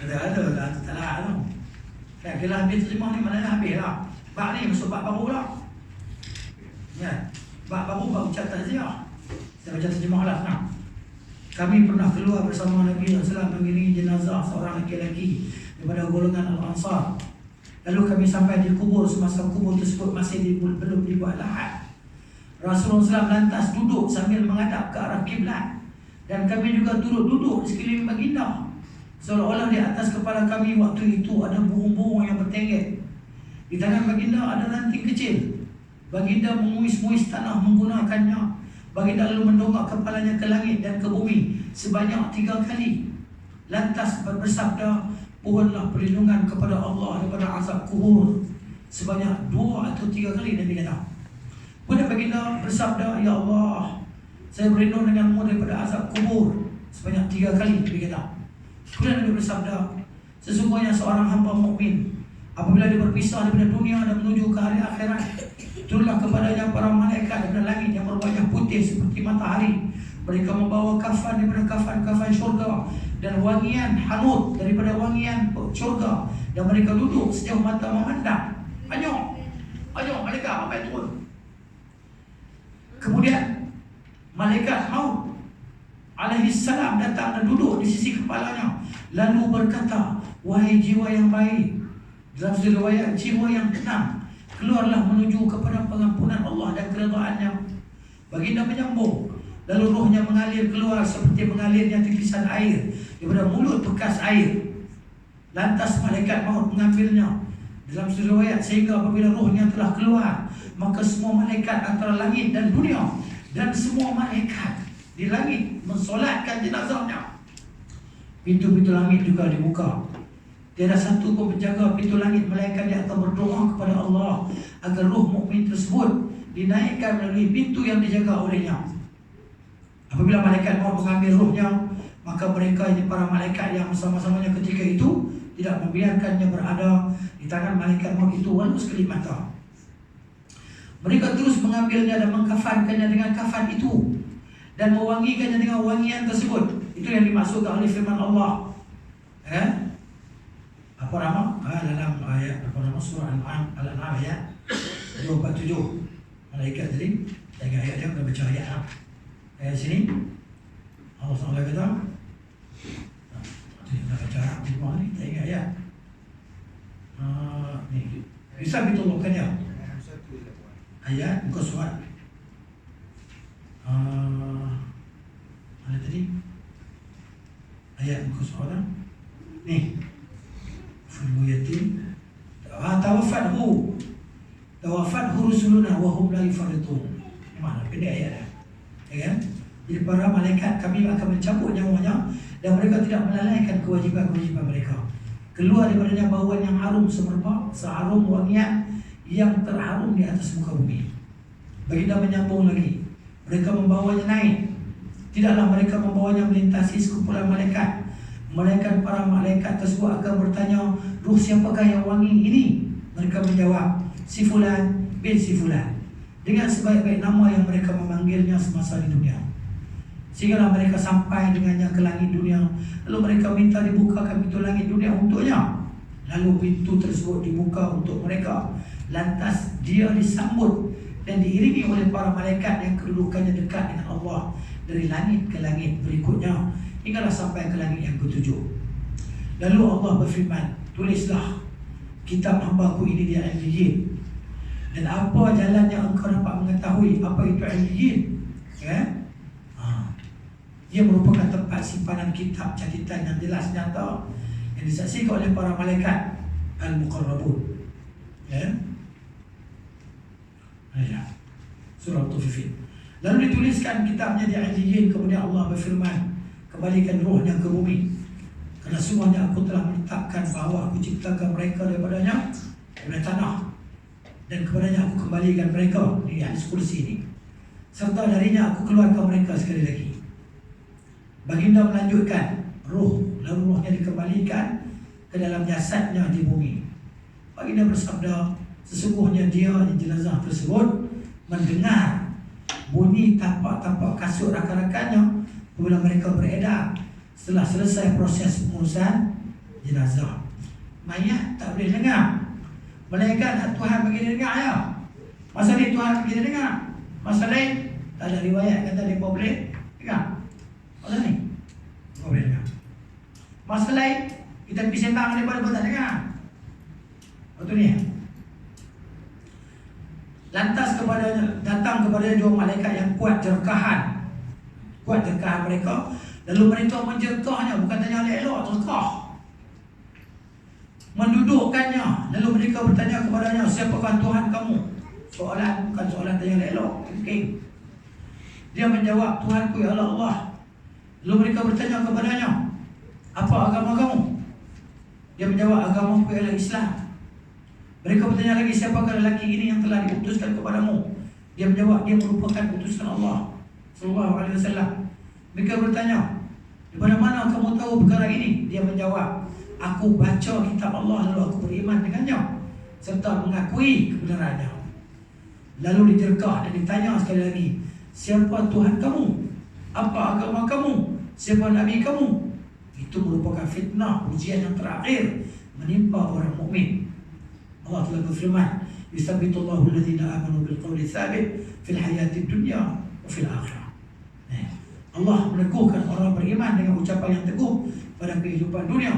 Tak larat tu. Kalau habis terjemah ni, maknanya habis lah. Bab ni masuk bab baru lah. Ya, bab baru bab ucap takziah. Saya baca terjemah lah sekarang. Kami pernah keluar bersama Nabi SAW mengiringi jenazah seorang lelaki daripada golongan Al-Ansar. Lalu kami sampai di kubur semasa kubur tersebut masih belum dibuat lahat. Rasulullah SAW lantas duduk sambil menghadap ke arah kiblat, dan kami juga duduk di sekeliling baginda. Seolah-olah di atas kepala kami waktu itu ada burung-burung yang bertengger. Di tangan baginda ada ranting kecil. Baginda menguis-muis tanah menggunakannya. Baginda lalu mendongak kepalanya ke langit dan ke bumi sebanyak 3 kali. Lantas bersabda, Mohonlah perlindungan kepada Allah daripada azab kubur sebanyak 2 atau 3 kali. Nabi kata. Kemudian baginda bersabda, ya Allah, saya berlindung denganmu daripada azab kubur sebanyak 3 kali. Nabi kata. Kemudian Nabi bersabda, sesungguhnya seorang hamba mukmin apabila dia berpisah daripada dunia dan menuju ke hari akhirat, turunlah kepadanya para malaikat daripada langit yang berwajah putih seperti matahari. Mereka membawa kafan daripada kafan-kafan syurga dan wangian hanut daripada wangian syurga, dan mereka duduk sejauh mata memandang. Banyak malaikat ramai turun. Kemudian malaikat maut alaihi salam datang dan duduk di sisi kepalanya, lalu berkata, wahai jiwa yang baik, dalam riwayat jiwa yang tenang, keluarlah menuju kepada pengampunan Allah dan keredaannya. Baginda menyambung, lalu rohnya mengalir keluar seperti mengalirnya titisan air daripada mulut bekas air. Lantas malaikat maut mengambilnya. Dalam riwayat, sehingga apabila rohnya telah keluar, maka semua malaikat antara langit dan dunia dan semua malaikat di langit mensolatkan jenazahnya. Pintu-pintu langit juga dibuka. Tiada satu pun penjaga pintu langit melainkan dia akan berdoa kepada Allah agar roh mukmin tersebut dinaikkan melalui pintu yang dijaga olehnya. Apabila malaikat maut mengambil rohnya, maka mereka ini para malaikat yang bersama-samanya ketika itu tidak membiarkannya berada di tangan malaikat maut itu walau sekelip mata. Mereka terus mengambilnya dan mengkafankannya dengan kafan itu dan mewangikannya dengan wangian tersebut. Itu yang dimaksudkan oleh firman Allah. Apa nama? Dalam ayat surah Al-An'am ayat 247. Malaikat tadi, jangan ayat dia, kita baca ayat ayat sini. Allah SWT kata, kita baca di bawah ni, tak ingat ayat. Ni, bisa ditolongkan ya. Ayat muka surat. Mana tadi? Ayat muka surat. Ni. Fulmu yatim. Tawaffathu rusuluna wa hum la yufarritun. Mana pendek ayat dah. Ya kan? Jadi para malaikat kami akan mencabut nyawanya dan mereka tidak melalaikan kewajipan-kewajipan mereka. Keluar daripadanya bauan yang harum semerbak, seharum wangian yang terharum di atas muka bumi. Baginda menyambung lagi, mereka membawanya naik. Tidaklah mereka membawanya melintasi sekumpulan malaikat, melainkan para malaikat tersebut akan bertanya, ruh siapakah yang wangi ini? Mereka menjawab, si fulan bin si fulan, dengan sebaik-baik nama yang mereka memanggilnya semasa di dunia. Sehinggalah mereka sampai dengannya ke langit dunia. Lalu mereka minta dibukakan pintu langit dunia untuknya. Lalu pintu tersebut dibuka untuk mereka. Lantas dia disambut dan diiringi oleh para malaikat yang kedudukannya dekat dengan Allah dari langit ke langit berikutnya, hinggalah sampai ke langit yang ketujuh. Lalu Allah berfirman, tulislah kitab hamba-Ku ini di Illiyin, dan apa jalan yang engkau dapat mengetahui apa itu Illiyin? Ia merupakan tempat simpanan kitab catatan yang jelas nyata yang disaksikan oleh para malaikat Al-Muqarrabun. Surah At-Taufifin. Lalu dituliskan kitabnya di Illiyin. Kemudian Allah berfirman, kembalikan rohnya ke bumi, kerana semuanya Aku telah menetapkan bahawa Aku ciptakan mereka daripadanya, daripada tanah, dan kepadanya Aku kembalikan mereka. Ini hadis kursi ini. Serta darinya Aku keluarkan mereka sekali lagi. Baginda melanjutkan, lalu rohnya dikembalikan ke dalam jasadnya di bumi. Baginda bersabda, sesungguhnya dia di jenazah tersebut mendengar bunyi tapak-tapak kasut rakan-rakannya apabila mereka beredar setelah selesai proses pengurusan jenazah. Mayat tak boleh dengar, melainkan Tuhan bagi dia dengar ya. Masa ni Tuhan bagi dia dengar. Masa lain tak ada riwayat kata dia boleh dengar. Masa ni boleh dengar. Masa lain kita pergi sembang daripada pun tak dengar. Betul ni. Lantas datang kepada dua malaikat yang kuat jerkahan mereka. Lalu mereka menjerkahnya, bukan tanya elok, jerkah, mendudukkannya. Lalu mereka bertanya kepadanya, siapakah Tuhan kamu? Soalan, bukan soalan tanya elok. Okay. Dia menjawab, Tuhanku ialah Allah. Lalu mereka bertanya kepadanya, apa agama kamu? Dia menjawab, agamaku ialah Islam. Mereka bertanya lagi, siapakah lelaki ini yang telah diutuskan kepadamu? Dia menjawab, dia merupakan utusan Allah sallallahu alaihi wasallam. Mereka bertanya, di mana kamu tahu perkara ini? Dia menjawab, aku baca kitab Allah lalu aku beriman dengannya serta mengakui kebenarannya. Lalu diterkah dan ditanya sekali lagi, siapa Tuhan kamu? Apa agama kamu? Siapa Nabi kamu? Itu merupakan fitnah, ujian yang terakhir menimpa orang mukmin. Allah telah berfirman, "Yuthabbitullahu alladhina amanu bil qawli tsabit fil hayatid dunya wa fil akhirah." Allah meneguhkan orang beriman dengan ucapan yang teguh pada kehidupan dunia.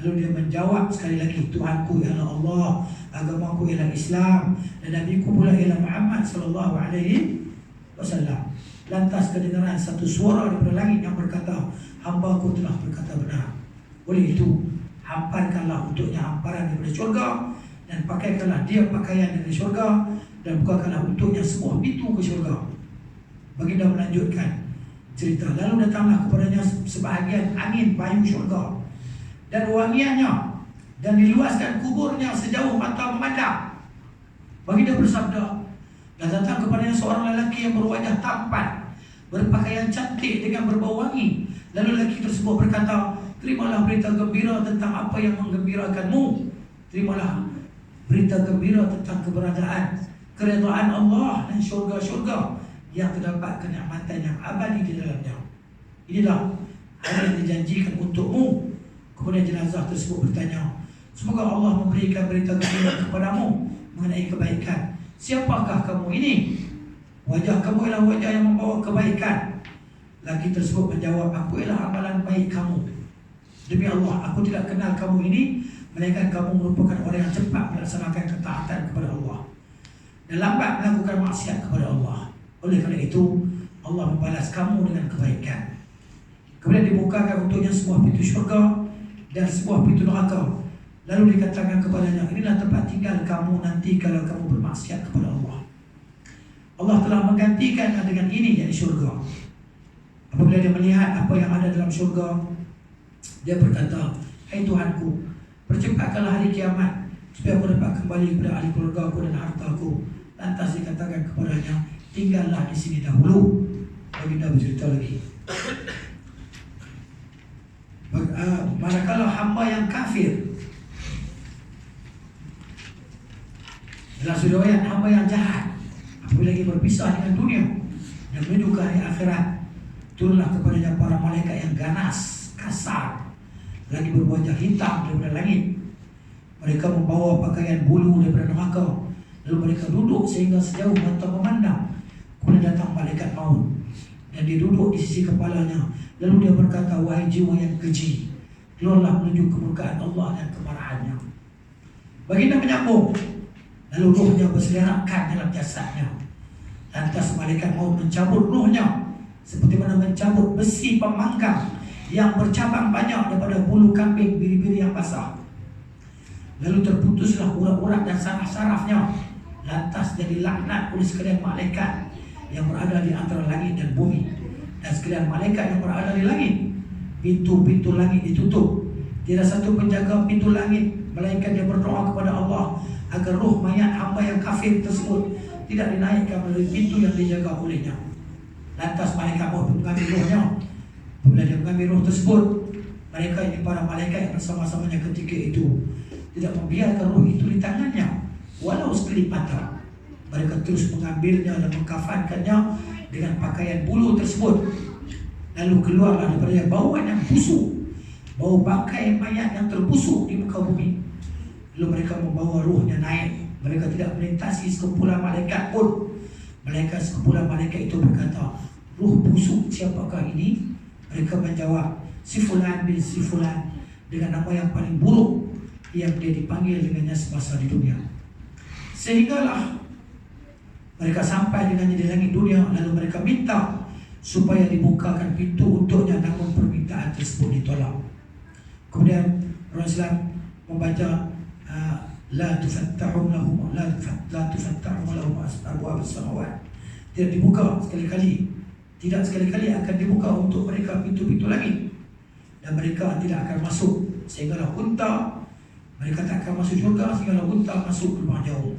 Lalu dia menjawab sekali lagi, Tuhanku ialah Allah, agamaku ialah Islam, dan nabiku pula ialah Muhammad sallallahu alaihi wasallam. Lantas kedengaran satu suara daripada langit yang berkata, hamba-Ku telah berkata benar. Oleh itu, hamparkanlah untuknya hamparan daripada syurga, dan pakaikanlah dia pakaian dari syurga, dan bukakanlah untuknya sebuah pintu ke syurga. Baginda melanjutkan cerita, lalu datanglah kepadanya sebahagian angin bayu syurga dan wangiannya, dan diluaskan kuburnya sejauh mata memandang. Baginda bersabda, dan datang kepadanya seorang lelaki yang berwajah tampan, berpakaian cantik dengan berbau wangi. Lalu lelaki tersebut berkata, terimalah berita gembira tentang apa yang menggembirakanmu. Terimalah berita gembira tentang keredaan Allah dan syurga-syurga yang terdapat kenikmatan yang abadi di dalamnya. Inilah hal yang dijanjikan untukmu. Kemudian jenazah tersebut bertanya, semoga Allah memberikan berita gembira kepadamu mengenai kebaikan. Siapakah kamu ini? Wajah kamu ialah wajah yang membawa kebaikan. Lelaki tersebut menjawab, aku ialah amalan baik kamu. Demi Allah, aku tidak kenal kamu ini, melainkan kamu merupakan orang yang cepat melaksanakan ketaatan kepada Allah dan lambat melakukan maksiat kepada Allah. Oleh kerana itu, Allah membalas kamu dengan kebaikan. Kemudian dibukakan untuknya sebuah pintu syurga dan sebuah pintu neraka. Lalu dikatakan kepadanya, inilah tempat tinggal kamu nanti kalau kamu bermaksiat kepada Allah. Allah telah menggantikan dengan ini, yakni syurga. Apabila dia melihat apa yang ada dalam syurga, dia berkata, hai Tuhanku, percepatkanlah hari kiamat supaya aku dapat kembali kepada ahli keluarga aku dan hartaku. Lantas dikatakan kepadanya, tinggallah di sini dahulu. Baginda bercerita lagi, manakala hamba yang kafir, dalam riwayat hamba yang jahat, apabila ia berpisah dengan dunia dan menuju ke hari akhirat, turunlah kepadanya para malaikat yang ganas, kasar, lagi berwajah hitam daripada langit. Mereka membawa pakaian bulu daripada neraka. Lalu mereka duduk sehingga sejauh mata memandang. Kemudian datang malaikat maut dan dia duduk di sisi kepalanya. Lalu dia berkata, wahai jiwa yang keji, keluarlah menuju kemurkaan Allah dan kemarahannya. Baginda menyambung, lalu ruhnya berserakan dalam jasadnya. Lantas malaikat maut mencabut ruhnya seperti mana mencabut besi pemanggang yang bercabang banyak daripada bulu kambing biri-biri yang basah. Lalu terputuslah urat-urat dan saraf-sarafnya. Lantas jadi laknat oleh sekalian malaikat yang berada di antara langit dan bumi, dan sekalian malaikat yang berada di langit. Pintu-pintu langit ditutup. Tidak satu penjaga pintu langit melainkan dia berdoa kepada Allah agar roh mayat hamba yang kafir tersebut tidak dinaikkan melalui pintu yang dijaga olehnya. Lantas malaikat maut mengambil rohnya. Bila dia mengambil roh tersebut, mereka ini para malaikat yang bersama-samanya ketika itu tidak membiarkan roh itu di tangannya walau sekelip mata. Mereka terus mengambilnya dan mengkafankannya dengan pakaian bulu tersebut. Lalu keluarlah daripadanya bauan yang busuk, bau bangkai mayat yang terbusuk di muka bumi. Lalu mereka membawa rohnya naik. Mereka tidak melintasi sekumpulan malaikat pun. Sekumpulan malaikat itu berkata, ruh busuk siapakah ini? Mereka menjawab, si fulan bin si fulan, dengan nama yang paling buruk yang dia dipanggil dengannya semasa di dunia. Sehinggalah mereka sampai dengannya di langit dunia. Lalu mereka minta supaya dibukakan pintu untuknya, namun permintaan tersebut ditolak. Kemudian Rasulullah membaca la tufattahu lahum abwaab as-samawat. Tidak dibuka sekali-kali. Tidak sekali-kali akan dibuka untuk mereka pintu-pintu langit, dan mereka tidak akan masuk. Sehinggalah unta Mereka tak akan masuk syurga sehingga unta masuk ke lubang jauh.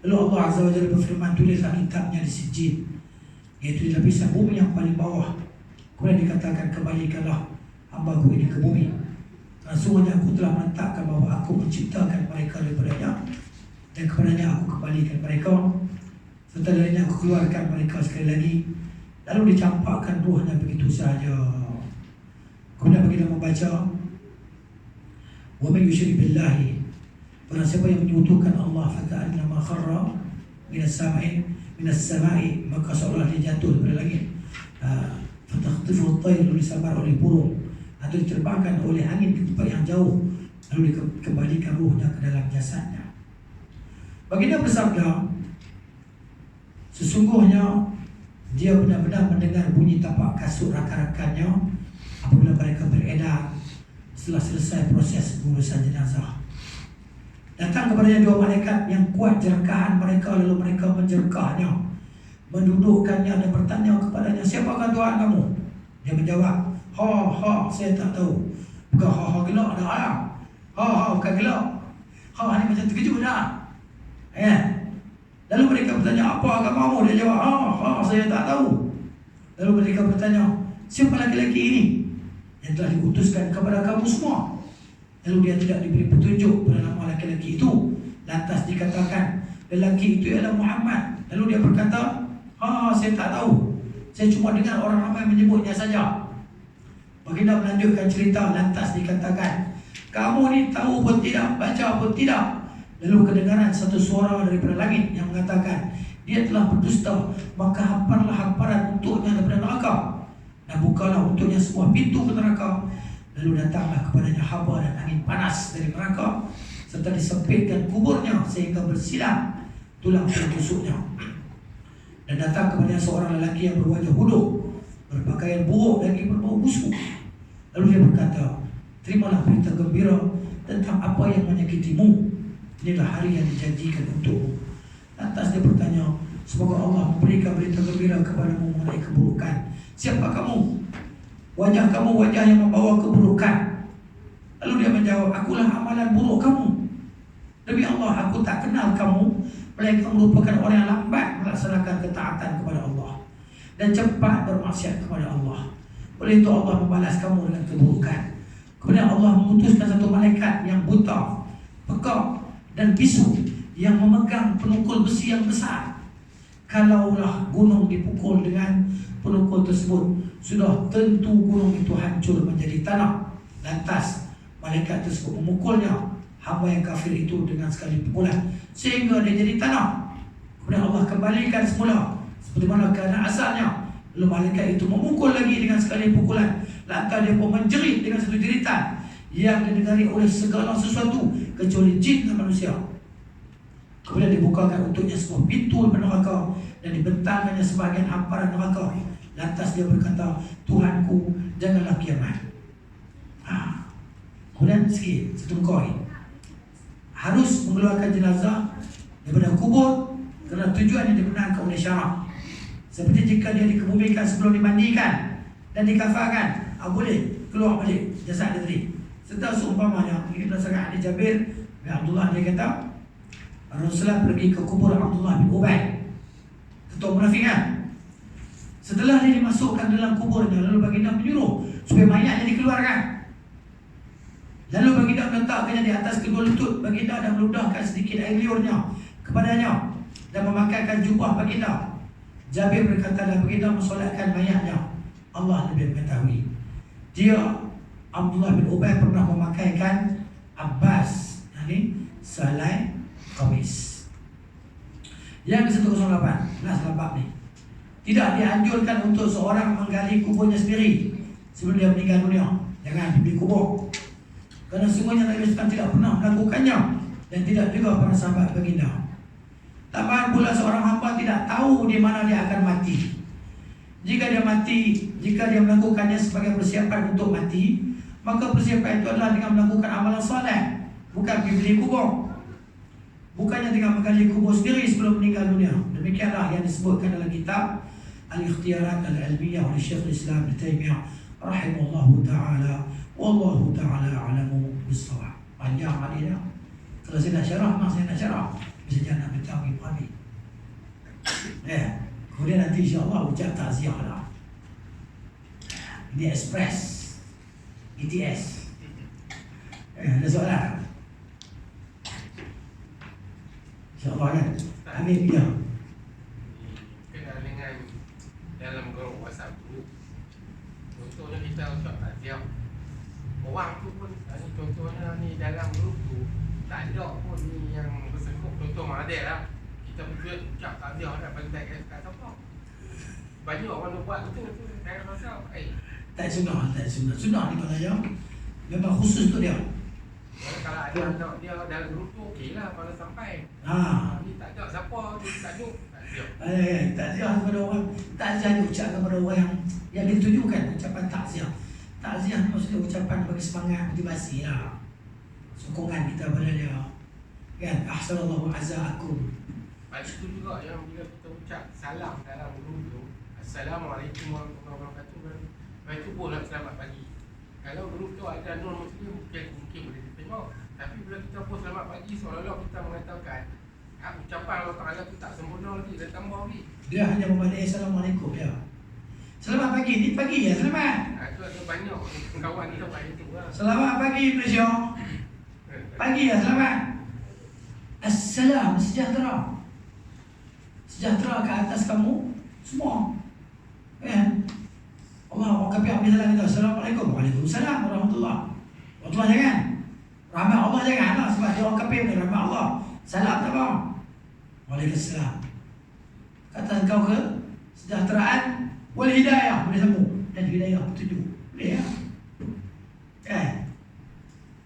Lalu Allah Azza wa Jalla berfirman, tulislah kitabnya di sijil, iaitu di lapisan bumi yang paling bawah. Kemudian dikatakan, kembalikanlah hamba-Ku ini ke bumi. Karena sungguhnya Aku telah menetapkan bahawa Aku menciptakan mereka daripadanya, dan kepadanya Aku kembalikan mereka. Serta darinya Aku keluarkan mereka sekali lagi, lalu dicampakkan ruhnya begitu saja. Kemudian baginda membaca, wa man yusyrik billahi, barang siapa yang menyekutukan Allah, faka'annama kharra minas sama'i, maka seolah dia jatuh dari langit. Fatakhtifu at-tayr, disambar oleh burung atau diterbangkan oleh angin ke tempat yang jauh, lalu dikembalikan ruhnya ke dalam jasadnya. Baginda bersabda, sesungguhnya dia benar-benar mendengar bunyi tapak kasut rakan-rakannya apabila mereka beredar setelah selesai proses pengurusan jenazah. Datang kepadanya dua malaikat yang kuat jerkahan mereka, lalu mereka menjerkahnya, mendudukkannya dan bertanya kepadanya, siapakah Tuhan kamu? Dia menjawab, saya tak tahu. Bukan gelak dah. Bukan gelak. Ni macam terkejut dah. Lalu mereka bertanya, apa agamamu? Dia jawab, saya tak tahu. Lalu mereka bertanya, siapa laki-laki ini yang telah diutuskan kepada kamu semua? Lalu dia tidak diberi petunjuk pada nama laki-laki itu. Lantas dikatakan, lelaki itu ialah Muhammad. Lalu dia berkata, saya tak tahu. Saya cuma dengar orang ramai menyebutnya saja. Baginda melanjutkan cerita. Lantas dikatakan, kamu ni tahu pun tidak, baca pun tidak. Lalu kedengaran satu suara daripada langit yang mengatakan, dia telah berdusta, maka hamparlah hamparan untuknya daripada neraka, dan bukalah untuknya sebuah pintu ke neraka. Lalu datanglah kepadanya haba dan angin panas dari neraka, serta disempitkan kuburnya sehingga bersilang tulang dan tusuknya. Dan datang kepadanya seorang lelaki yang berwajah bodoh, berpakaian buruk dan berbau busuk. Lalu dia berkata, terimalah berita gembira tentang apa yang menyakitimu. Inilah hari yang dijanjikan untukmu. Lantas dia bertanya, semoga Allah memberikan berita gembira kepadamu mengenai keburukan. Siapa kamu? Wajah kamu wajah yang membawa keburukan. Lalu dia menjawab, akulah amalan buruk kamu. Demi Allah, aku tak kenal kamu, melainkan merupakan orang yang lambat melaksanakan ketaatan kepada Allah dan cepat bermaksiat kepada Allah. Oleh itu Allah membalas kamu dengan keburukan. Kemudian Allah mengutuskan satu malaikat yang buta, pekak dan bisu, yang memegang penukul besi yang besar. Kalaulah gunung dipukul dengan penukul tersebut, sudah tentu gunung itu hancur menjadi tanah. Lantas malaikat tersebut memukulnya, hamba yang kafir itu, dengan sekali pukulan sehingga dia jadi tanah. Kemudian Allah kembalikan semula seperti mana keadaan asalnya. Lalu malaikat itu memukul lagi dengan sekali pukulan. Lantas dia pun menjerit dengan satu jeritan yang didengari oleh segala sesuatu kecuali jin dan manusia. Kemudian dibukakan untuknya sebuah pintu neraka dan dibentangkannya sebahagian hamparan neraka. Lantas dia berkata, Tuhanku, janganlah kiamat. Kemudian sikit, satu koin, harus mengeluarkan jenazah daripada kubur kerana tujuan yang dibenarkan oleh syarak. Seperti jika dia dikebumikan sebelum dimandikan dan dikafarkan, boleh keluar balik jasad dia tadi. Serta seumpamanya, ini berdasarkan hadis Jabir bin Abdullah, dia kata Rasulullah pergi ke kubur Abdullah bin Ubay, ketua munafikan. Setelah dia dimasukkan dalam kuburnya, lalu baginda menyuruh supaya mayatnya dikeluarkan. Lalu baginda meletakkannya di atas kedua lutut baginda dan meludahkan sedikit air liurnya kepadanya dan memakaikan jubah baginda. Jabir berkata, dan baginda mensolatkan mayatnya. Allah lebih mengetahui. Dia, Abdullah bin Ubay, pernah memakaikan Abbas, salai kamis. Yang ke-108, nas labak ni, tidak dianjurkan untuk seorang menggali kuburnya sendiri sebelum dia meninggal dunia. Jangan diberi kubur, kerana semuanya Nabi SAW tidak pernah melakukannya, dan tidak juga para sahabat baginda. Tambahan pula, seorang hamba tidak tahu di mana dia akan mati. Jika dia melakukannya sebagai persiapan untuk mati, maka persiapan itu adalah dengan melakukan amalan soleh, bukan beli kubur. Bukannya dengan menggali kubur sendiri sebelum meninggal dunia. Demikianlah yang disebutkan dalam kitab Al-Ikhtiyarat Al-Ilmiyah oleh Syekhul Islam Ibn Taymiyah rahimahullahu ta'ala. Wallahu ta'ala a'lamu bis-shawab. Panjang hadisnya. Kalau saya nak syarah, memang saya nak syarah. Bisa jangan beritahu Ibu Habib. Ya. Kemudian nanti insya-Allah ucap takziah lah. Ini express. ETS. Ada soalan? InsyaAllah kan? Amin ya. Kena dengan dalam grup WhatsApp tu. Contohnya kita ucap takziah. Orang tu pun ni contohnya ni dalam grup tu tak ada pun ni yang bersengkuk. Contoh Mahathir lah. Kita ucap takziah nak bagi tak siapa. Banyak orang buat betul tu. Saya rasa Tak sunnah. Sunnah ni kalau dia memang khusus tu dia. kalau ada anak dia dalam grup tu okey lah kalau sampai. Ni tak ada siapa dia tajuk takziah. Takziah kepada orang. Takziah diucap kepada orang yang ditujukan ucapan takziah. Takziah ni maksudnya ucapan bagi semangat, motivasi lah. Sokongan kita pada dia. Kan? Ahsanallahu azaakum. Bagi tu juga yang bila kita ucap salam dalam grup tu, Assalamualaikum warahmatullahi wabarakatuh. Baik tu boleh selamat pagi. Kalau grup tu ada non-Muslim mungkin boleh diterima. Tapi bila kita pun selamat pagi seolah-olah kita mengatakan ucapan Allah Ta'ala tu tak sempurna lagi, dah tambah lagi. Dia hanya memadai Assalamualaikum dia. Selamat pagi, ni pagi ya, selamat. Itu ada banyak kawan kita pada tu lah. Selamat pagi Malaysia. Pagi ya, selamat. Assalam, sejahtera. Sejahtera ke atas kamu semua. Ya. Allah kami ambil salam kita. Assalamualaikum. Waalaikumsalam warahmatullahi wabarakatuh. Jangan. Rahmat Allah jangan lah. Sebab dia orang kafir ni rahmat Allah. Salam tak apa. Waalaikumsalam. Kata engkau ke sejahteraan wal hidayah boleh sambung. Dan hidayah petunjuk. Boleh ya.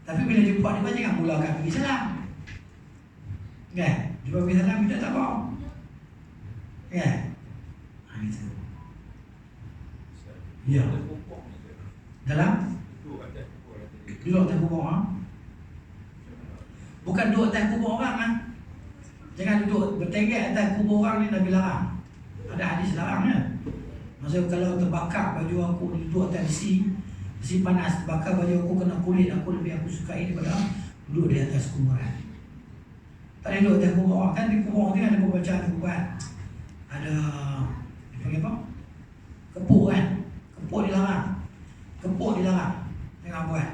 Tapi bila jumpa dia jangan mulakan bagi salam. Jumpa bagi salam kita tak apa. Gitu. Ya. Dalam duduk atas kubur orang. Bukan duduk atas kubur orang Jangan duduk bertengger atas kubur orang ni Nabi larang. Ada hadis larangnya. Maksudnya kalau terbakar baju aku duduk atas besi panas, terbakar baju aku kena kulit, aku lebih sukai daripada duduk di atas kuburan. Tak boleh duduk atas kubur orang. Kan di kubur ni ada pembacaan kuburan. Ada dipanggil apa? Kepuk kan? Kepuk dilarang. Jangan buat.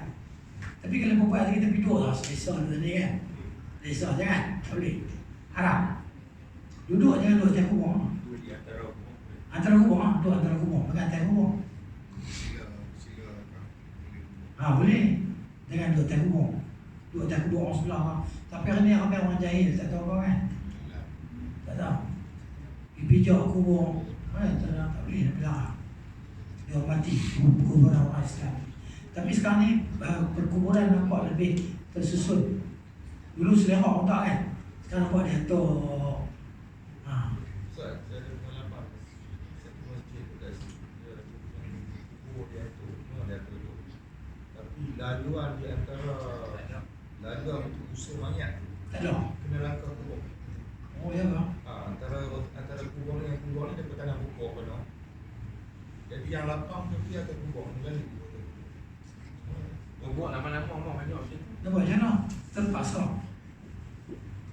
Tapi kalau buat kita duduk lah selesa tadi kan. Selesa jangan. Tak boleh. Haram. Duduk jangan duduk atas kubur. Antara kubur. Duduk antara kubur. Bukan atas kubur. Boleh. Jangan duduk atas kubur. Duduk atas kubur orang sebelah. Tapi hari ni ramai orang jahil. Tak tahu apa kan. Tak tahu. Dipijak kubur. Tak boleh. Tak boleh. Dia mati kuburan orang Islam. Tapi sekarang ni perkuburan nampak lebih tersusun. Dulu selera tak kan. Sekarang nampak dia tu. Ustaz, saya ada pengalaman satu masjid kat sini. Kubur dia tu, memang dia tu. Tapi laluan di antara laluan untuk usul mayat Tak ada. kena langkah kubur. Oh ya bang. Antara kubur dengan kubur ni dia tangan kubur penuh. Jadi yang lapang tepi atas kubur ni kali kubur tu. Buat lama-lama orang banyak macam tu. Nampak macam mana? Terpaksa.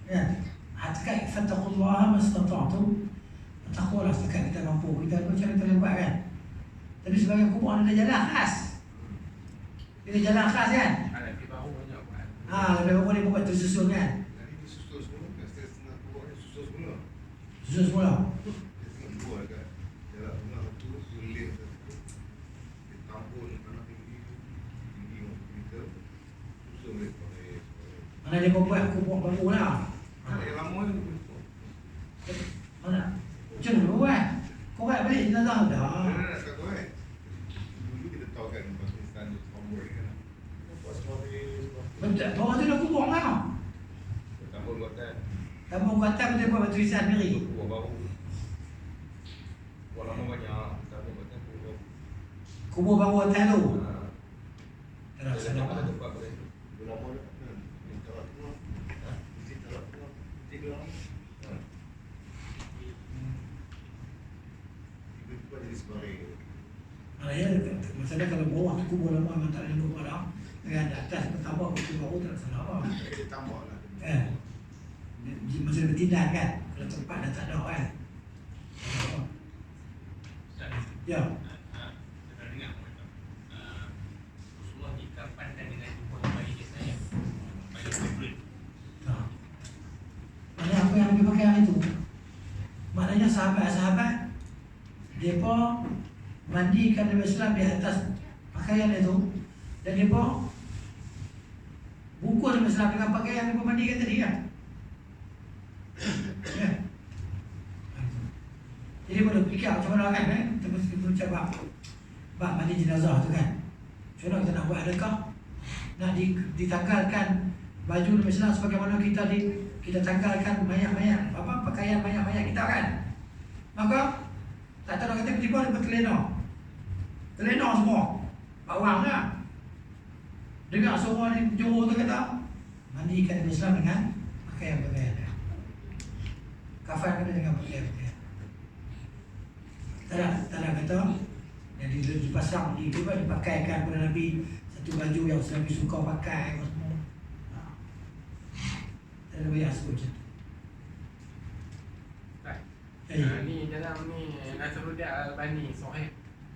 Ya. Hatta fattaqullaha mastata'tum. Takwalah setakat kita mampu. Kita macam kita boleh buat kan. Tapi sebagai kubur ada jalan khas. Dia jalan khas kan. Lebih baru banyak buat. Lebih bagus dia buat tersusun kan. Jadi dia susul semula, setengah kubur ni susul semula. Susun semula. Dia tengok dua dekat jalan tengah tu, sulit satu. Dia tampur ni tanah tinggi 1 meter. Susul boleh pakai. Mana dia buat kubur baru lah. Yang lama ni boleh buat. Mana? Macam mana buat? Korek balik jenazah dah. Nak kata kan? Dulu kita tahu kan Pakistan tu tambur kan. Buat story. Betul. Bawah tu dah kubur kan? Tambur buatan. Tambah kata betul buat tulisan sendiri. Kubur baru. Buat lama banyak. Tambur buatan kubur baru. Kubur baru atas tu. Ada Terasa ada dapat. tempat boleh. Belum ada. Ini tarak tengah. Mesti tarak tengah. Mesti gelang. Tiba-tiba jadi sebagai Ya, masalah kalau bawah tu kubur lama memang tak ada kubur dah. Dengan atas bertambah buku baru tak salah apa. Tambah lah. Masa bertindak kan, kalau tempat dah tak ada kan. Ya. Saya dengar Rasulullah dikapankan dengan jumpa bayi dia sayang, bayi favorite. Mana apa yang dia pakai itu? Maknanya sahabat-sahabat mereka mandikan Nabi Islam di atas pakaian itu, dan mereka bungkus Nabi Islam dengan pakaian yang mereka mandikan tadi kan. Ya. Jadi boleh fikir macam mana kan, kita mesti mencoba bab mandi jenazah tu kan. Macam mana kita nak buat, adakah nak ditanggalkan baju Nabi Islam sebagaimana kita tanggalkan mayat-mayat, pakaian mayat-mayat kita kan. Maka tak tahu kata tiba-tiba dia terlena semua bawang lah. Dengar semua di Johor tu kata mandikan Nabi Islam dengan pakaian-pakaian dia. Kafan kena dengan pakaian-pakaian. Tak ada kata yang dipasang dipakaikan kepada Nabi satu baju yang Nabi suka pakai semua. Tak ada banyak sebut macam tu. Ni dalam ni Nasruddin Al-Albani Sahih,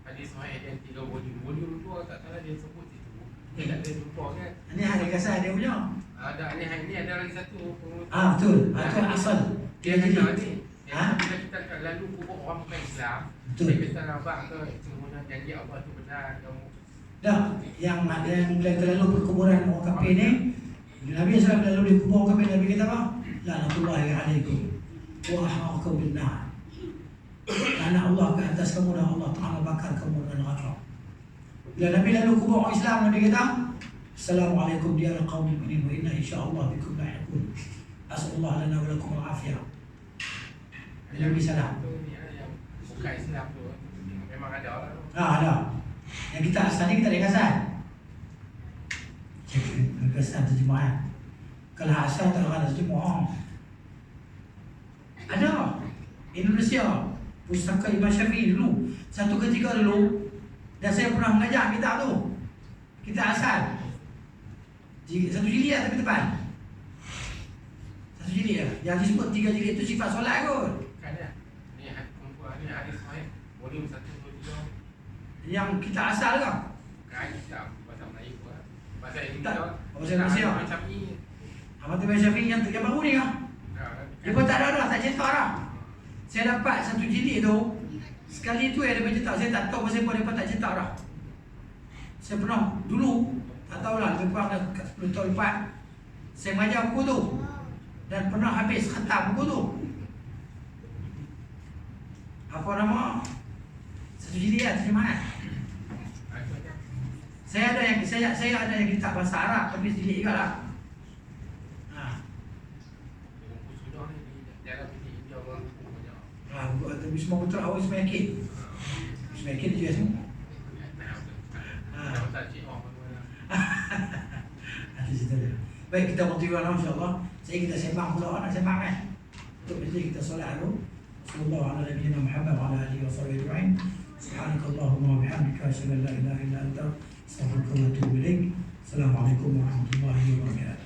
hadis sahih yang 3 volume 2 tak salah dia sebut itu. Dia tak ada jumpa kan. Ini hari kasar dia punya. Ada ni ada lagi satu Betul. Itu asal. Dia kata ni. Bila kita lalu kubur orang bukan Islam, Betul. dia kata nampak ke semuanya janji Allah tu benar kamu. Dah, yang terlalu perkuburan orang kafir ni, Nabi SAW lalu di kubur kafir, Nabi kata apa? La'natullahi alaikum wa ahrakum bin nar. La'nat Allah ke atas kamu dan Allah Ta'ala bakar kamu dengan neraka. Bila Nabi lalu kubur orang Islam, Nabi kata, Assalamualaikum diyara qaum mu'minin wa inna insyaallah bikum lahiqun. As'alullah lana wa lakum al-afiyah. Nabi salam. Yang bukan Islam tu memang ada orang tu. Ada. Yang kita asal ni kita ada kasar. Cik, kasar terjemahan. Kalau asal tak ada terjemahan. Ada. Indonesia, Pustaka Imam Syafi'i dulu. Satu ketika dulu, dan saya pernah mengajar kita tu. Kita asal. Satu jilid lah tapi tepat. Satu jilid lah. Yang disebut 3 jilid itu sifat solat kot. Kan ada. Ni hadis sahih volume 1 2. Yang kita asal ke? Kan Islam bahasa Melayu lah. Bahasa Tak. Indonesia. Bahasa Indonesia. Macam ni. Ahmad Imam Syafi'i yang baru ni kan? Dia pun tak ada dah, tak cetak dah. Saya dapat satu jilid tu. Sekali tu yang dia cetak, saya tak tahu pasal apa dia pun tak cetak dah. Saya pernah dulu, tak tahulah, lebih kurang dah 10 tahun lepas, saya mengajar buku tu. Dan pernah habis khatam buku tu. Apa nama? Satu jilid lah terjemahan. Saya ada yang kitab bahasa Arab tapi jilid juga lah. Tapi semua betul awal semua yakin. Semua yakin dia semua. Ada cerita dia. Baik, kita bertiga lah insyaAllah. Saya kita sembang pula, nak sembang kan. Untuk majlis kita solat dulu. Sallallahu ala nabiyina Muhammad wa ala alihi wa sahbihi ajma'in. Subhanakallahumma wa bihamdika asyhadu an la ilaha illa anta astaghfiruka wa atubu ilaik. Assalamualaikum warahmatullahi wabarakatuh.